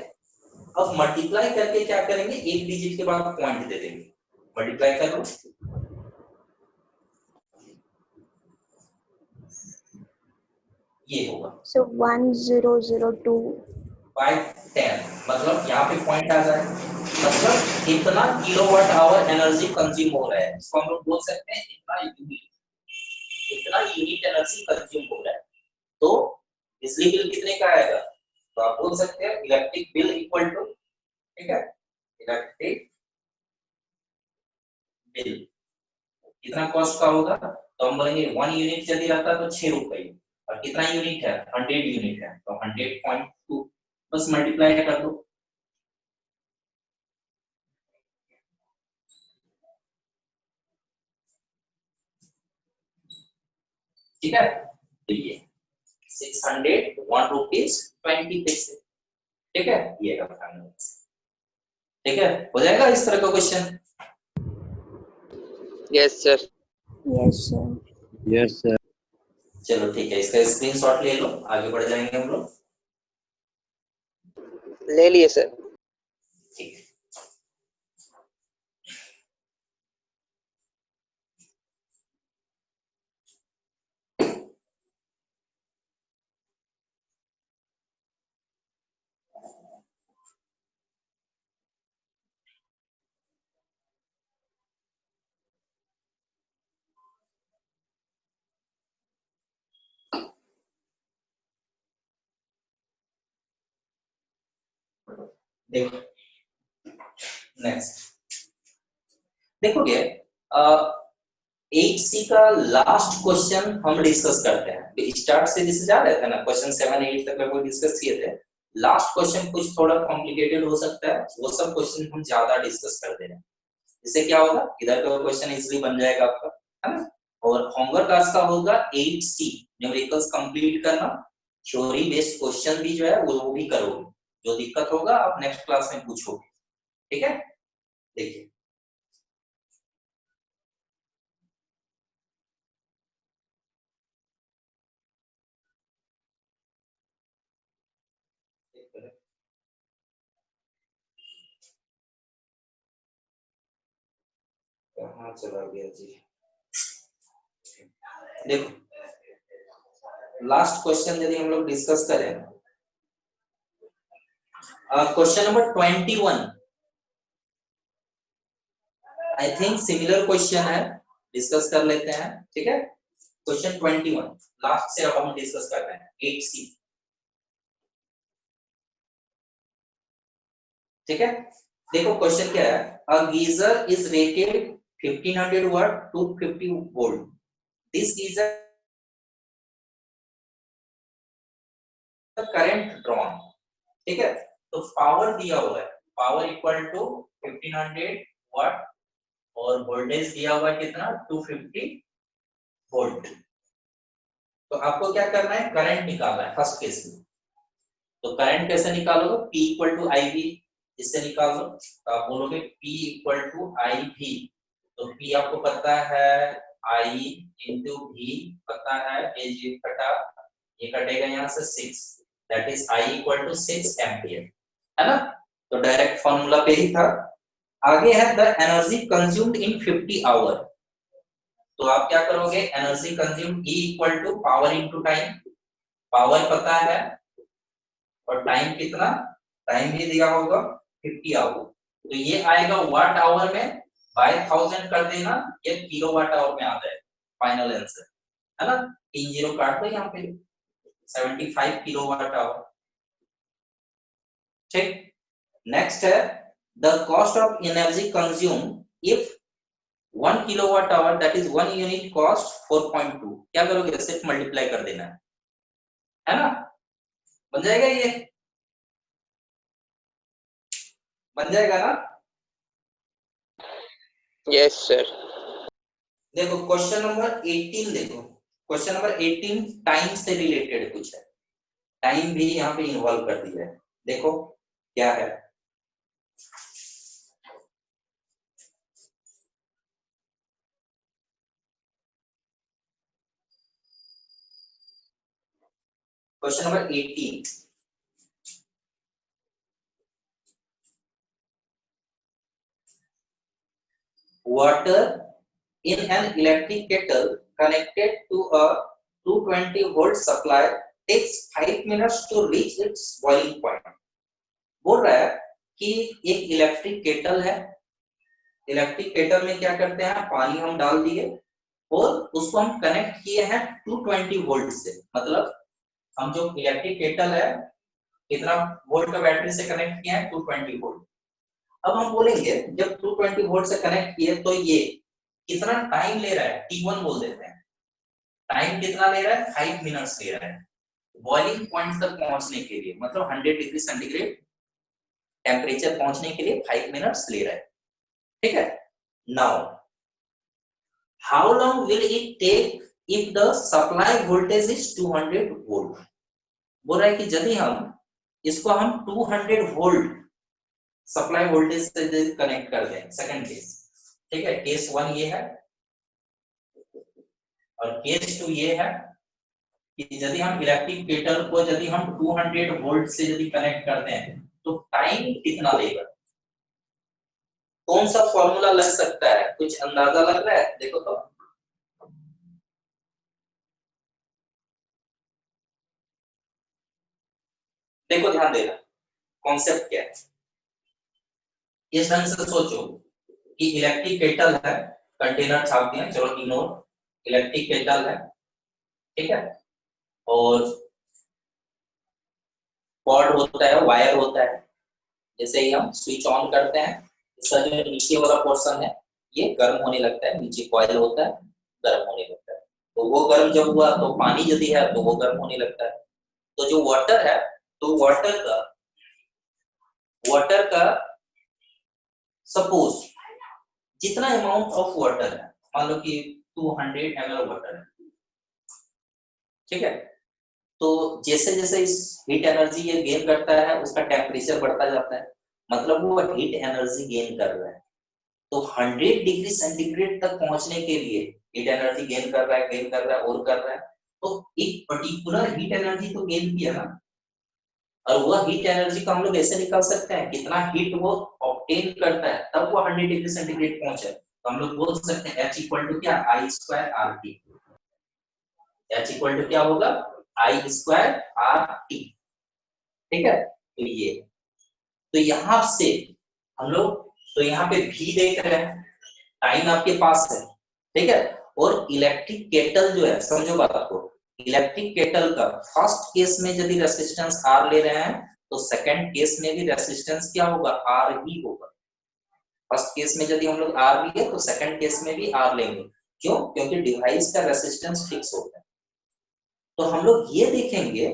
अब मल्टीप्लाई करके क्या करेंगे, एक डिजिट के बाद पॉइंट दे देंगे, मल्टीप्लाई कर लो, ये होगा So 1002. 510, मतलब यहाँ पे पॉइंट आ जाए, मतलब इतना किलोवाट आवर एनर्जी कंज्यूम हो रहा है, इसको हम लोग बोल सकते हैं इतना यूनिट एनर्जी कंज्यूम हो रहा है। तो बिजली बिल कितने का आएगा, तो आप बोल सकते हैं इलेक्ट्रिक बिल इक्वल टू, ठीक है, इलेक्ट्रिक बिल कितना कॉस्ट का होगा, तो हम बोलेंगे 1 यूनिट यदि आता तो 6 रुपए, और कितना यूनिट है 100 यूनिट है तो 100.2, बस मल्टीप्लाई कर दो, ठीक है, तो ये 601 रुपीज 20 पैसे, ठीक है, ये का फाइनल, ठीक है, हो जाएगा इस तरह का question. Yes sir. Yes, sir. Yes, sir. चलो ठीक है, इसका स्क्रीनशॉट ले लो, आगे बढ़ जाएंगे हम लोग, ले लिए सर। ठीक है। देखो नेक्स्ट देखोगे, 8C का लास्ट क्वेश्चन हम डिस्कस करते हैं, स्टार्ट से जिसे जा रहे थे ना, क्वेश्चन 7 8 तक लगभग डिस्कस किए थे, लास्ट क्वेश्चन कुछ थोड़ा कॉम्प्लिकेटेड हो सकता है, वो सब क्वेश्चन हम ज्यादा डिस्कस करते हैं, इससे क्या होगा इधर का क्वेश्चन इजीली बन जाएगा आपका, है ना। और होमवर्क आज का होगा 8C न्यूमेरिकल्स कंप्लीट करना, थ्योरी बेस्ड क्वेश्चन भी जो है वो भी करोगे, जो दिक्कत होगा आप नेक्स्ट क्लास में पूछोगे, ठीक है। देखिए कहाँ चला गया जी, देखो लास्ट क्वेश्चन यदि हम लोग डिस्कस करें, question number 21, I think similar question है, डिस्कस कर लेते हैं, ठीक है। क्वेश्चन 21 लास्ट से अब हम डिस्कस कर रहे हैं 8C, ठीक है। देखो क्वेश्चन क्या है, a geyser is rated 1500 watt to 50 volt. This is a current drawn. ठीक है, तो पावर दिया हुआ है, पावर इक्वल टू 1500 वाट और वोल्टेज दिया हुआ है कितना 250 वोल्ट। तो आपको क्या करना है, करंट निकालना है फर्स्ट केस में। तो करंट कैसे निकालोगे, P equal to I V, इससे निकाल लो। तो आप बोलोगे P equal to I V, तो P आपको पता है I इंटू V पता है, ये कटा, ये कटेगा यहाँ से 6, that is I equal to 6 ampere, है ना। तो डायरेक्ट फॉर्मूला पे ही था। आगे है the energy consumed in 50 hour. तो आप क्या करोगे, energy consumed E equal to power into time, power पता है और टाइम कितना, टाइम भी दिया होगा 50 आवर। तो ये आएगा वाट आवर में, बाय 1000 कर देना, ये किलोवाट आवर में आता है फाइनल आंसर, है ना। 3 जीरो काट दो यहाँ पे, 75 किलोवाट आवर। ठीक, नेक्स्ट है the cost of energy consume if 1 kilowatt our that is 1 unit cost 4.2। क्या करोगे, सिर्फ मल्टीप्लाई कर देना है ना, बन जाएगा, ये बन जाएगा ना। Yes sir. देखो क्वेश्चन नंबर 18 देखो, क्वेश्चन नंबर 18 टाइम से रिलेटेड कुछ है, टाइम भी यहाँ पे इन्वॉल्व कर दिया है। देखो क्या है, question number 18 water in an electric kettle connected to a 220 volt supply takes 5 minutes to reach its boiling point। बोल रहा है कि एक इलेक्ट्रिक केटल है, इलेक्ट्रिक केटल में क्या करते हैं, पानी हम डाल दिए और उसको हम कनेक्ट किए हैं 220 वोल्ट से। मतलब हम जो इलेक्ट्रिक केटल है कितना वोल्ट का बैटरी से कनेक्ट किया है, 220 वोल्ट। अब हम बोलेंगे जब 220 वोल्ट से कनेक्ट किए तो ये कितना टाइम ले रहा है, T1 बोल देते हैं। टाइम कितना ले रहा है, 5 मिनट्स ले रहा है बॉइलिंग पॉइंट तक पहुंचने के लिए, मतलब 100 डिग्री सेंटीग्रेड टेम्परेचर पहुंचने के लिए 5 मिनट्स ले रहा है। ठीक है, now how long will it take if the supply voltage is 200 volt. बोल रहा है कि यदि हम इसको हम 200 वोल्ट सप्लाई वोल्टेज से कनेक्ट कर दें, सेकंड केस। ठीक है, केस 1 ये है और केस 2 ये है कि यदि हम इलेक्ट्रिक केटल को यदि हम 200 वोल्ट से यदि कनेक्ट करते हैं तो टाइम कितना लेगा। कौन सा फॉर्मूला लग सकता है, कुछ अंदाजा लग रहा है, देखो तो। देखो ध्यान देना, कॉन्सेप्ट क्या है, इस ढंग से सोचो कि इलेक्ट्रिक केटल है, कंटेनर छाप दिया, चलो इग्नोर, इलेक्ट्रिक केटल है, ठीक है, और कॉर्ड होता है, वायर होता है। जैसे ही हम स्विच ऑन करते हैं, इसका जो नीचे वाला पोर्शन है ये गर्म होने लगता है, नीचे कॉइल होता है, गर्म होने लगता है। तो वो गर्म जब हुआ तो पानी यदि है तो वो गर्म होने लगता है। तो जो वाटर है, तो वाटर का सपोज जितना अमाउंट ऑफ वाटर है, मान लो कि 200 ml वाटर है, ठीक है, तो जैसे जैसे इस हीट एनर्जी ये गेन करता है उसका टेम्परेचर बढ़ता जाता है, मतलब वो हीट एनर्जी गेन कर रहा है। तो 100 डिग्री सेंटीग्रेड तक पहुंचने के लिए हीट एनर्जी गेन कर रहा है और कर रहा है। तो एक पर्टिकुलर हीट एनर्जी तो गेन किया ना, और वह हीट एनर्जी को हम लोग ऐसे निकाल सकते हैं कितना हीट वो ऑब्टेन करता है तब वो 100 डिग्री सेंटीग्रेड पहुंचे। तो हम लोग बोल सकते हैं H इक्वल टू क्या, I square RT। H equal to क्या होगा, I स्क्वायर RT। ठीक है, तो ये, तो यहां से हम लोग, तो यहाँ पे V देख रहे हैं, टाइम आपके पास है, ठीक है, और इलेक्ट्रिक केटल जो है, समझो बात को, इलेक्ट्रिक केटल का फर्स्ट केस में यदि रेजिस्टेंस R ले रहे हैं तो सेकंड केस में भी रेजिस्टेंस क्या होगा, R ही होगा। फर्स्ट केस में यदि हम लोग आर लिए तो सेकंड केस में भी आर लेंगे। क्यों? क्योंकि डिवाइस का रेसिस्टेंस फिक्स होता है। तो हम लोग ये देखेंगे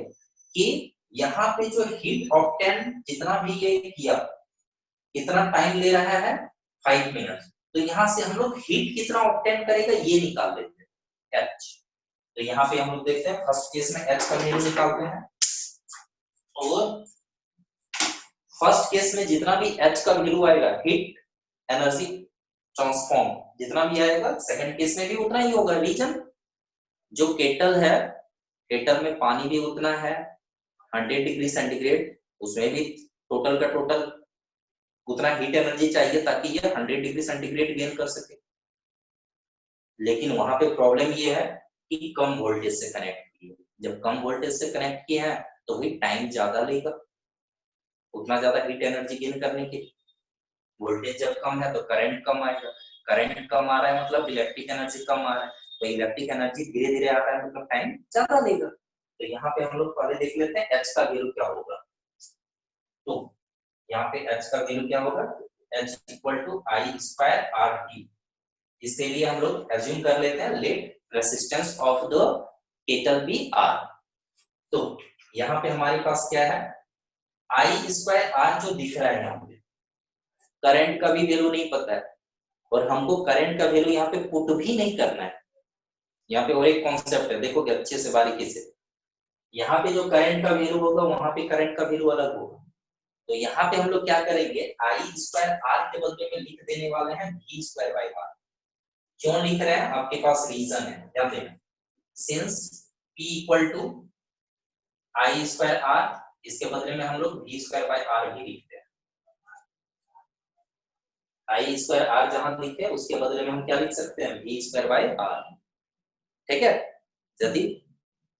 कि यहाँ पे जो हीट ऑब्टेन जितना भी ये किया, कितना टाइम ले रहा है 5 मिनट। तो यहाँ से हम लोग हीट कितना ऑब्टेन करेगा ये निकाल लेते हैं, एच। तो यहाँ पे हम लोग देखते हैं फर्स्ट केस में एच का वैल्यू निकालते हैं, और फर्स्ट केस में जितना भी एच का वैल्यू आएगा, हीट एनर्जी ट्रांसफॉर्म जितना भी आएगा, सेकंड केस में भी उतना ही होगा। रीजन जो केटल है, केटल में पानी भी उतना है 100 डिग्री सेंटीग्रेड, उसमें भी टोटल का टोटल उतना हीट एनर्जी चाहिए ताकि ये 100 डिग्री सेंटीग्रेड गेन कर सके। लेकिन वहां पे प्रॉब्लम ये है कि कम वोल्टेज से कनेक्ट किए। जब कम वोल्टेज से कनेक्ट किए हैं तो भी टाइम ज्यादा लेगा उतना ज्यादा हीट एनर्जी गेन करने के लिए। वोल्टेज जब कम है तो करंट कम आएगा, करंट कम आ रहा है मतलब इलेक्ट्रिक एनर्जी कम आ रहा है, तो इलेक्ट्रिक एनर्जी धीरे धीरे आ रहा है मतलब टाइम ज्यादा लेगा। तो यहाँ पे हम लोग पहले देख लेते हैं एच का वैल्यू क्या होगा। तो यहाँ पे एच का वैल्यू क्या होगा, H equal to I square R T. इसके लिए हम लोग एज्यूम कर लेते हैं let resistance of the kettle be R. तो यहाँ पे हमारे पास क्या है, आई स्क्वायर आर जो दिख रहा है यहाँ पे, करंट का भी वैल्यू नहीं पता है, और हमको करंट का वैल्यू यहाँ पे पुट भी नहीं करना है। यहाँ पे और एक कॉन्सेप्ट है, देखोगे अच्छे से बारीकी से। यहाँ पे जो करंट का वैल्यू होगा वहां पे करंट का वैल्यू अलग होगा। तो यहाँ पे हम लोग क्या करेंगे, आई स्क्वायर आर के बदले में लिख देने वाले हैं वी स्क्वायर बाई आर। क्यों लिख रहे हैं, आपके पास रीजन है, क्या देना, since P equal to I square R, इसके बदले में हम लोग वी स्क्वायर बाई आर भी लिखते हैं। आई स्क्वायर आर जहां लिखे उसके बदले में हम क्या लिख सकते हैं, वी स्क्वायर बाई आर। ठीक है, यदि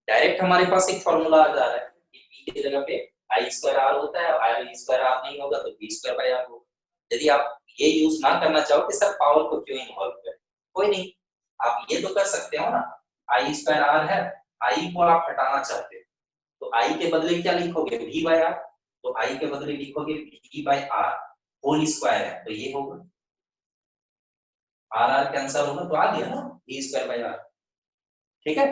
डायरेक्ट हमारे पास एक फॉर्मूला आ जा रहा है कि P की जगह पे आई स्क्वायर आर होता है, आई स्क्वायर आर नहीं होगा तो वी स्क्वायर बाई आर होगा। यदि आप ये यूज ना करना चाहो कि सर पावर को क्यों इन्वॉल्व करें, कोई नहीं, आप ये तो कर सकते हो ना, आई स्क्वायर आर है, आई को आप हटाना चाहते हो तो आई के बदले क्या लिखोगे, वी बाय आर। तो आई के बदले लिखोगे V by R whole square है, तो ये होगा आर आर कैंसिल होगा तो आ गया ना वी स्क्वायर बाय आर। ठीक है,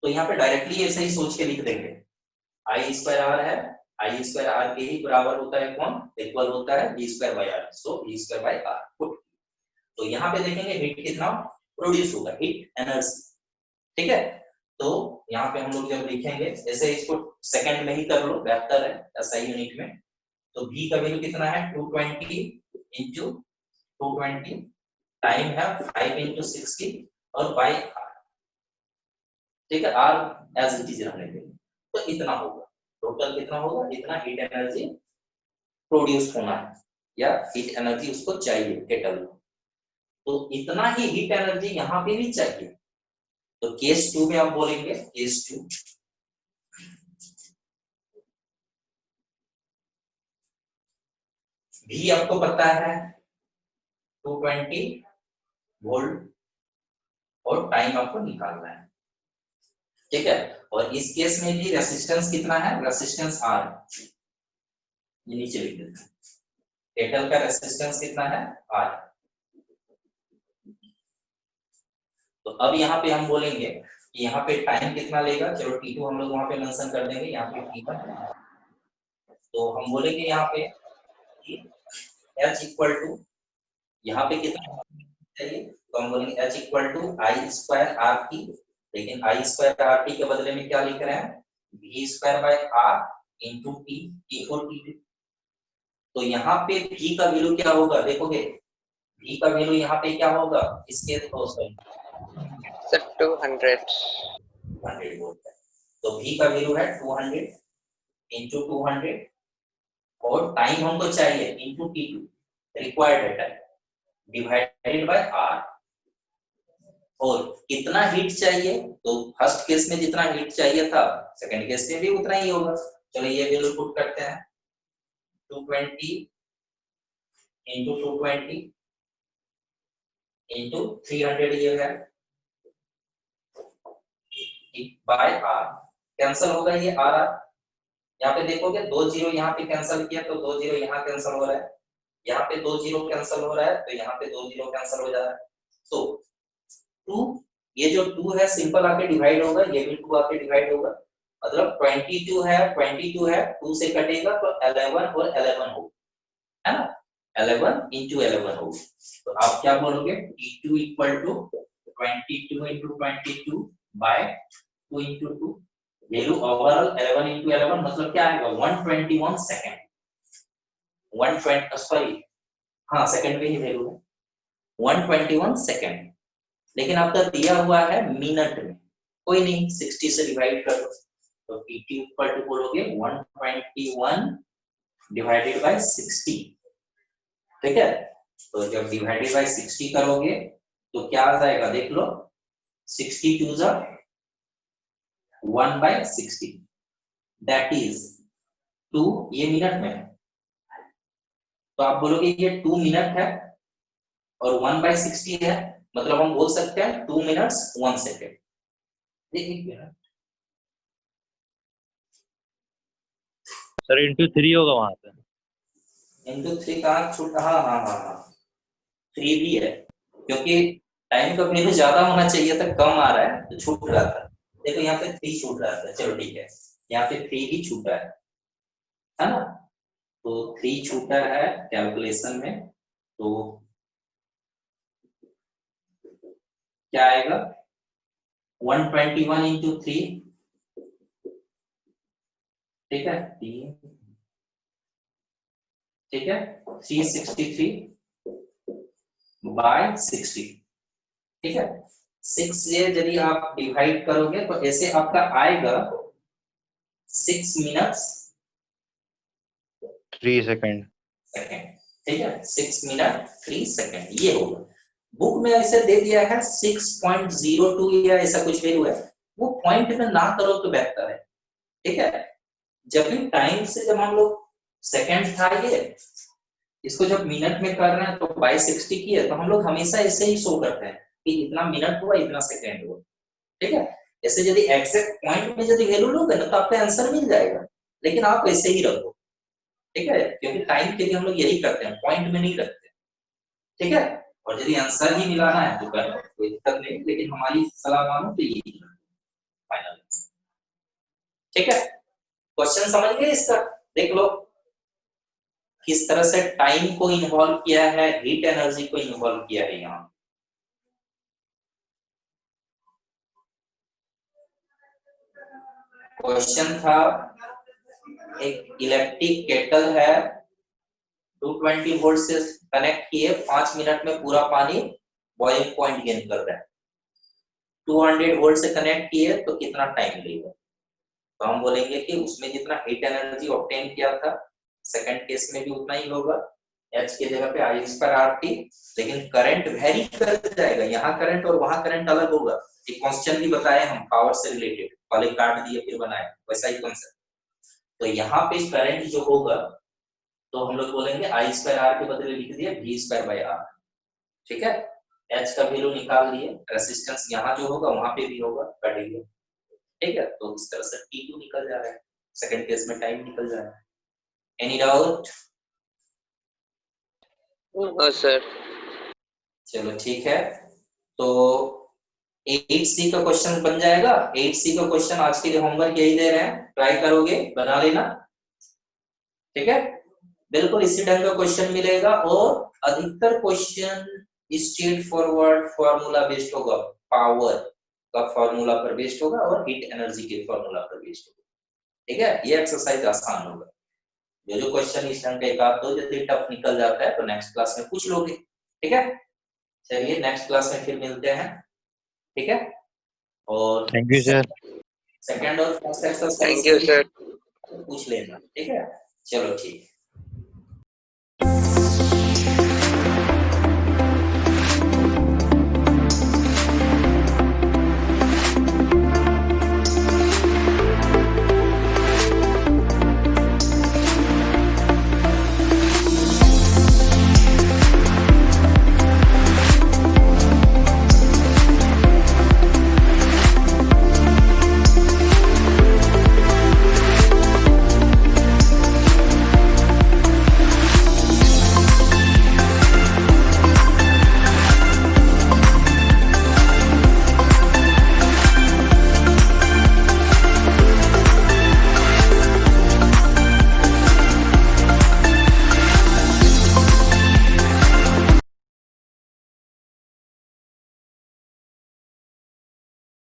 तो यहाँ पे डायरेक्टली ऐसे ही सोच के लिख देंगे, आई स्क्वायर आर है, आई स्क्वायर आर के ही बराबर होता है कौन, इक्वल होता है V square by R, so V square by R put. तो यहाँ पे देखेंगे हीट कितना प्रोड्यूस होगा, हीट एनर्जी। ठीक है, तो यहाँ पे हम लोग जब लिखेंगे ऐसे, इसको सेकंड में ही कर लो, बेहतर है ऐसा यूनिट में। तो v का वैल्यू कितना है 220 इंटू 220, टाइम है 5 इंटू 60 और बाई r। ठीक है, r एज इट इज रहने देंगे, तो इतना होगा, टोटल कितना होगा, इतना हीट एनर्जी प्रोड्यूस होना है या हीट एनर्जी उसको चाहिए केटल को। तो इतना ही हीट एनर्जी यहाँ पे भी चाहिए। तो केस 2 में आप बोलेंगे, केस 2 भी आपको पता है 220 वोल्ट और टाइम आपको निकालना है। ठीक है, और इस केस में भी रेसिस्टेंस कितना है, रेसिस्टेंस आर, ये नीचे लिख देते हैं, केटल का रेसिस्टेंस कितना है आर। तो अब यहाँ पे हम बोलेंगे कि यहाँ पे टाइम कितना लेगा, चलो T2 हम लोग वहां पे मेंशन कर देंगे, यहाँ पे T1। तो हम बोलेंगे यहाँ पे कि H इक्वल टू, यहाँ पे कितना चाहिए, तो हम बोलेंगे H equal to I square R T, लेकिन आई स्क्वायर आर टी के बदले में क्या लिख रहे हैं, V square by R into T, T4 T2। तो यहाँ पे V का वैल्यू क्या होगा, देखोगे V का वैल्यू यहाँ पे क्या होगा, इसके सर 200 वोल्ट है। तो V का वैल्यू है 200 इंटू 200 और टाइम हमको चाहिए इंटू T2 रिक्वायर्ड है टाइम डिवाइडेड बाय R। और कितना हीट चाहिए, तो फर्स्ट केस में जितना हीट चाहिए था सेकंड केस में भी उतना ही होगा। चलो ये वैल्यू पुट करते हैं, 220 इंटू 220 इंटू 300 ये है बाय आर, कैंसिल होगा ये आर आर। यहाँ पे देखोगे 2 जीरो यहाँ पे कैंसिल किया तो 2 जीरो यहाँ कैंसिल हो रहा है, यहाँ पे 2 जीरो कैंसिल हो रहा है तो यहाँ पे 2 जीरो कैंसिल हो जा रहा है। तो 2, ये जो 2 है सिंपल आके डिवाइड होगा, ये भी 2 आके डिवाइड होगा, मतलब 22 है, 22 है, 2 से कटेगा तो 11 और 11 होगा, है ना, 11 into 11 होगा। तो आप क्या बोलोगे, T2 equal to 22 into 22 by 2 into 2, value overall 11 into 11 मतलब क्या आएगा, 121 सेकंड, 120 सॉरी हाँ सेकंड में ही वैल्यू है 121 सेकंड, लेकिन आपका दिया हुआ है मिनट में, कोई नहीं 60 से डिवाइड कर दो, तो T2 equal to बोलोगे 121 डिवाइडेड बाय 60, ठीक है। तो जब डिवाइडेड बाय 60 करोगे तो क्या आ जाएगा देख लो, 62 जा 1/60 दैट इज 2, ये मिनट में है तो आप बोलोगे ये 2 मिनट है और 1/60 है, मतलब हम बोल सकते हैं 2 मिनट्स 1 सेकेंड। देखिए सर इंटू 3 होगा वहां पे। इंटू 3 कहाँ छूट, हाँ 3 भी है, क्योंकि टाइम का वैल्यू ज्यादा होना चाहिए था, कम आ रहा है तो छूट रहा था, देखो यहाँ पे 3 छूट रहा था, चलो ठीक है यहाँ पे 3 ही छूटा है ना, तो 3 छूटा है कैलकुलेशन में, तो क्या आएगा 121 into 3, ठीक है 3, ठीक है 363 by 60, ठीक है 6 से यदि आप डिवाइड करोगे तो ऐसे आपका आएगा 6 मिनट्स 3 सेकंड, ठीक है 6 मिनट 3 सेकंड ये होगा। बुक में ऐसे दे दिया है 6.02 या ऐसा कुछ वैल्यू है, वो पॉइंट में ना करो तो बेहतर है, ठीक है। जब भी टाइम से जब हम लोग सेकंड था ये, इसको जब मिनट में कर रहे हैं तो बाय 60 की है, तो हम लोग हमेशा ऐसे ही शो करते हैं कि इतना मिनट हुआ इतना सेकंड हुआ, ठीक है। ऐसे यदि एग्जैक्ट पॉइंट में यदि वैल्यू लोगे ना तो आपका आंसर मिल जाएगा, लेकिन आप ऐसे ही रखो, ठीक है, क्योंकि टाइम के लिए हम लोग यही करते हैं, पॉइंट में नहीं रखते, ठीक है। और यदि आंसर ही मिलाना है तो करो, कोई दिक्कत नहीं, लेकिन हमारी सलाह मानो तो यही फाइनल, ठीक है। क्वेश्चन समझ गए इसका, देख लो किस तरह से टाइम को इन्वॉल्व किया है, हीट एनर्जी को इन्वॉल्व किया है यहाँ। क्वेश्चन था एक इलेक्ट्रिक केटल है, 220 वोल्ट से कनेक्ट किए, 5 मिनट में पूरा पानी बॉइलिंग पॉइंट गेन कर रहा है, 200 वोल्ट से कनेक्ट किए तो कितना टाइम लेगा, तो हम बोलेंगे कि उसमें जितना हीट एनर्जी ऑब्टेन किया था सेकंड केस में भी उतना ही होगा, H की जगह पे I/RT, लेकिन करंट वेरी कर जाएगा, यहाँ करंट और वहां करंट अलग होगा, एक कांस्टेंट भी बताए हम पावर से रिलेटेड, पहले काट दिए फिर बनाए, वैसा ही कांसेप्ट। तो यहाँ पे करंट जो होगा तो हम लोग बोलेंगे I/R के बदले लिख दिए V²/R, ठीक है। H का वैल्यू निकाल लिए, रेजिस्टेंस यहाँ जो होगा वहां पे भी होगा, कट गया, ठीक है। तो इस तरह से T2 निकल जा रहा है, सेकंड केस में टाइम निकल जा रहा है। Any doubt? No sir. चलो ठीक है, तो 8C का क्वेश्चन बन जाएगा। 8C का क्वेश्चन आज के लिए होमवर्क यही दे रहे हैं, ट्राई करोगे बना लेना, ठीक है। बिल्कुल इसी ढंग का क्वेश्चन मिलेगा और अधिकतर question straight forward formula based होगा, पावर का फार्मूला पर बेस्ड होगा और हीट एनर्जी के फार्मूला पर बेस्ड होगा, ठीक है। ये एक्सरसाइज आसान होगा, जो क्वेश्चन इस ढंग का एक आध दो यदि टफ निकल जाता है तो नेक्स्ट क्लास में पूछ लोगे, ठीक है। चलिए नेक्स्ट क्लास में फिर मिलते हैं, ठीक है। और थैंक यू सर। सेकंड और first exercise thank you sir. पूछ लेना, ठीक है। चलो ठीक है।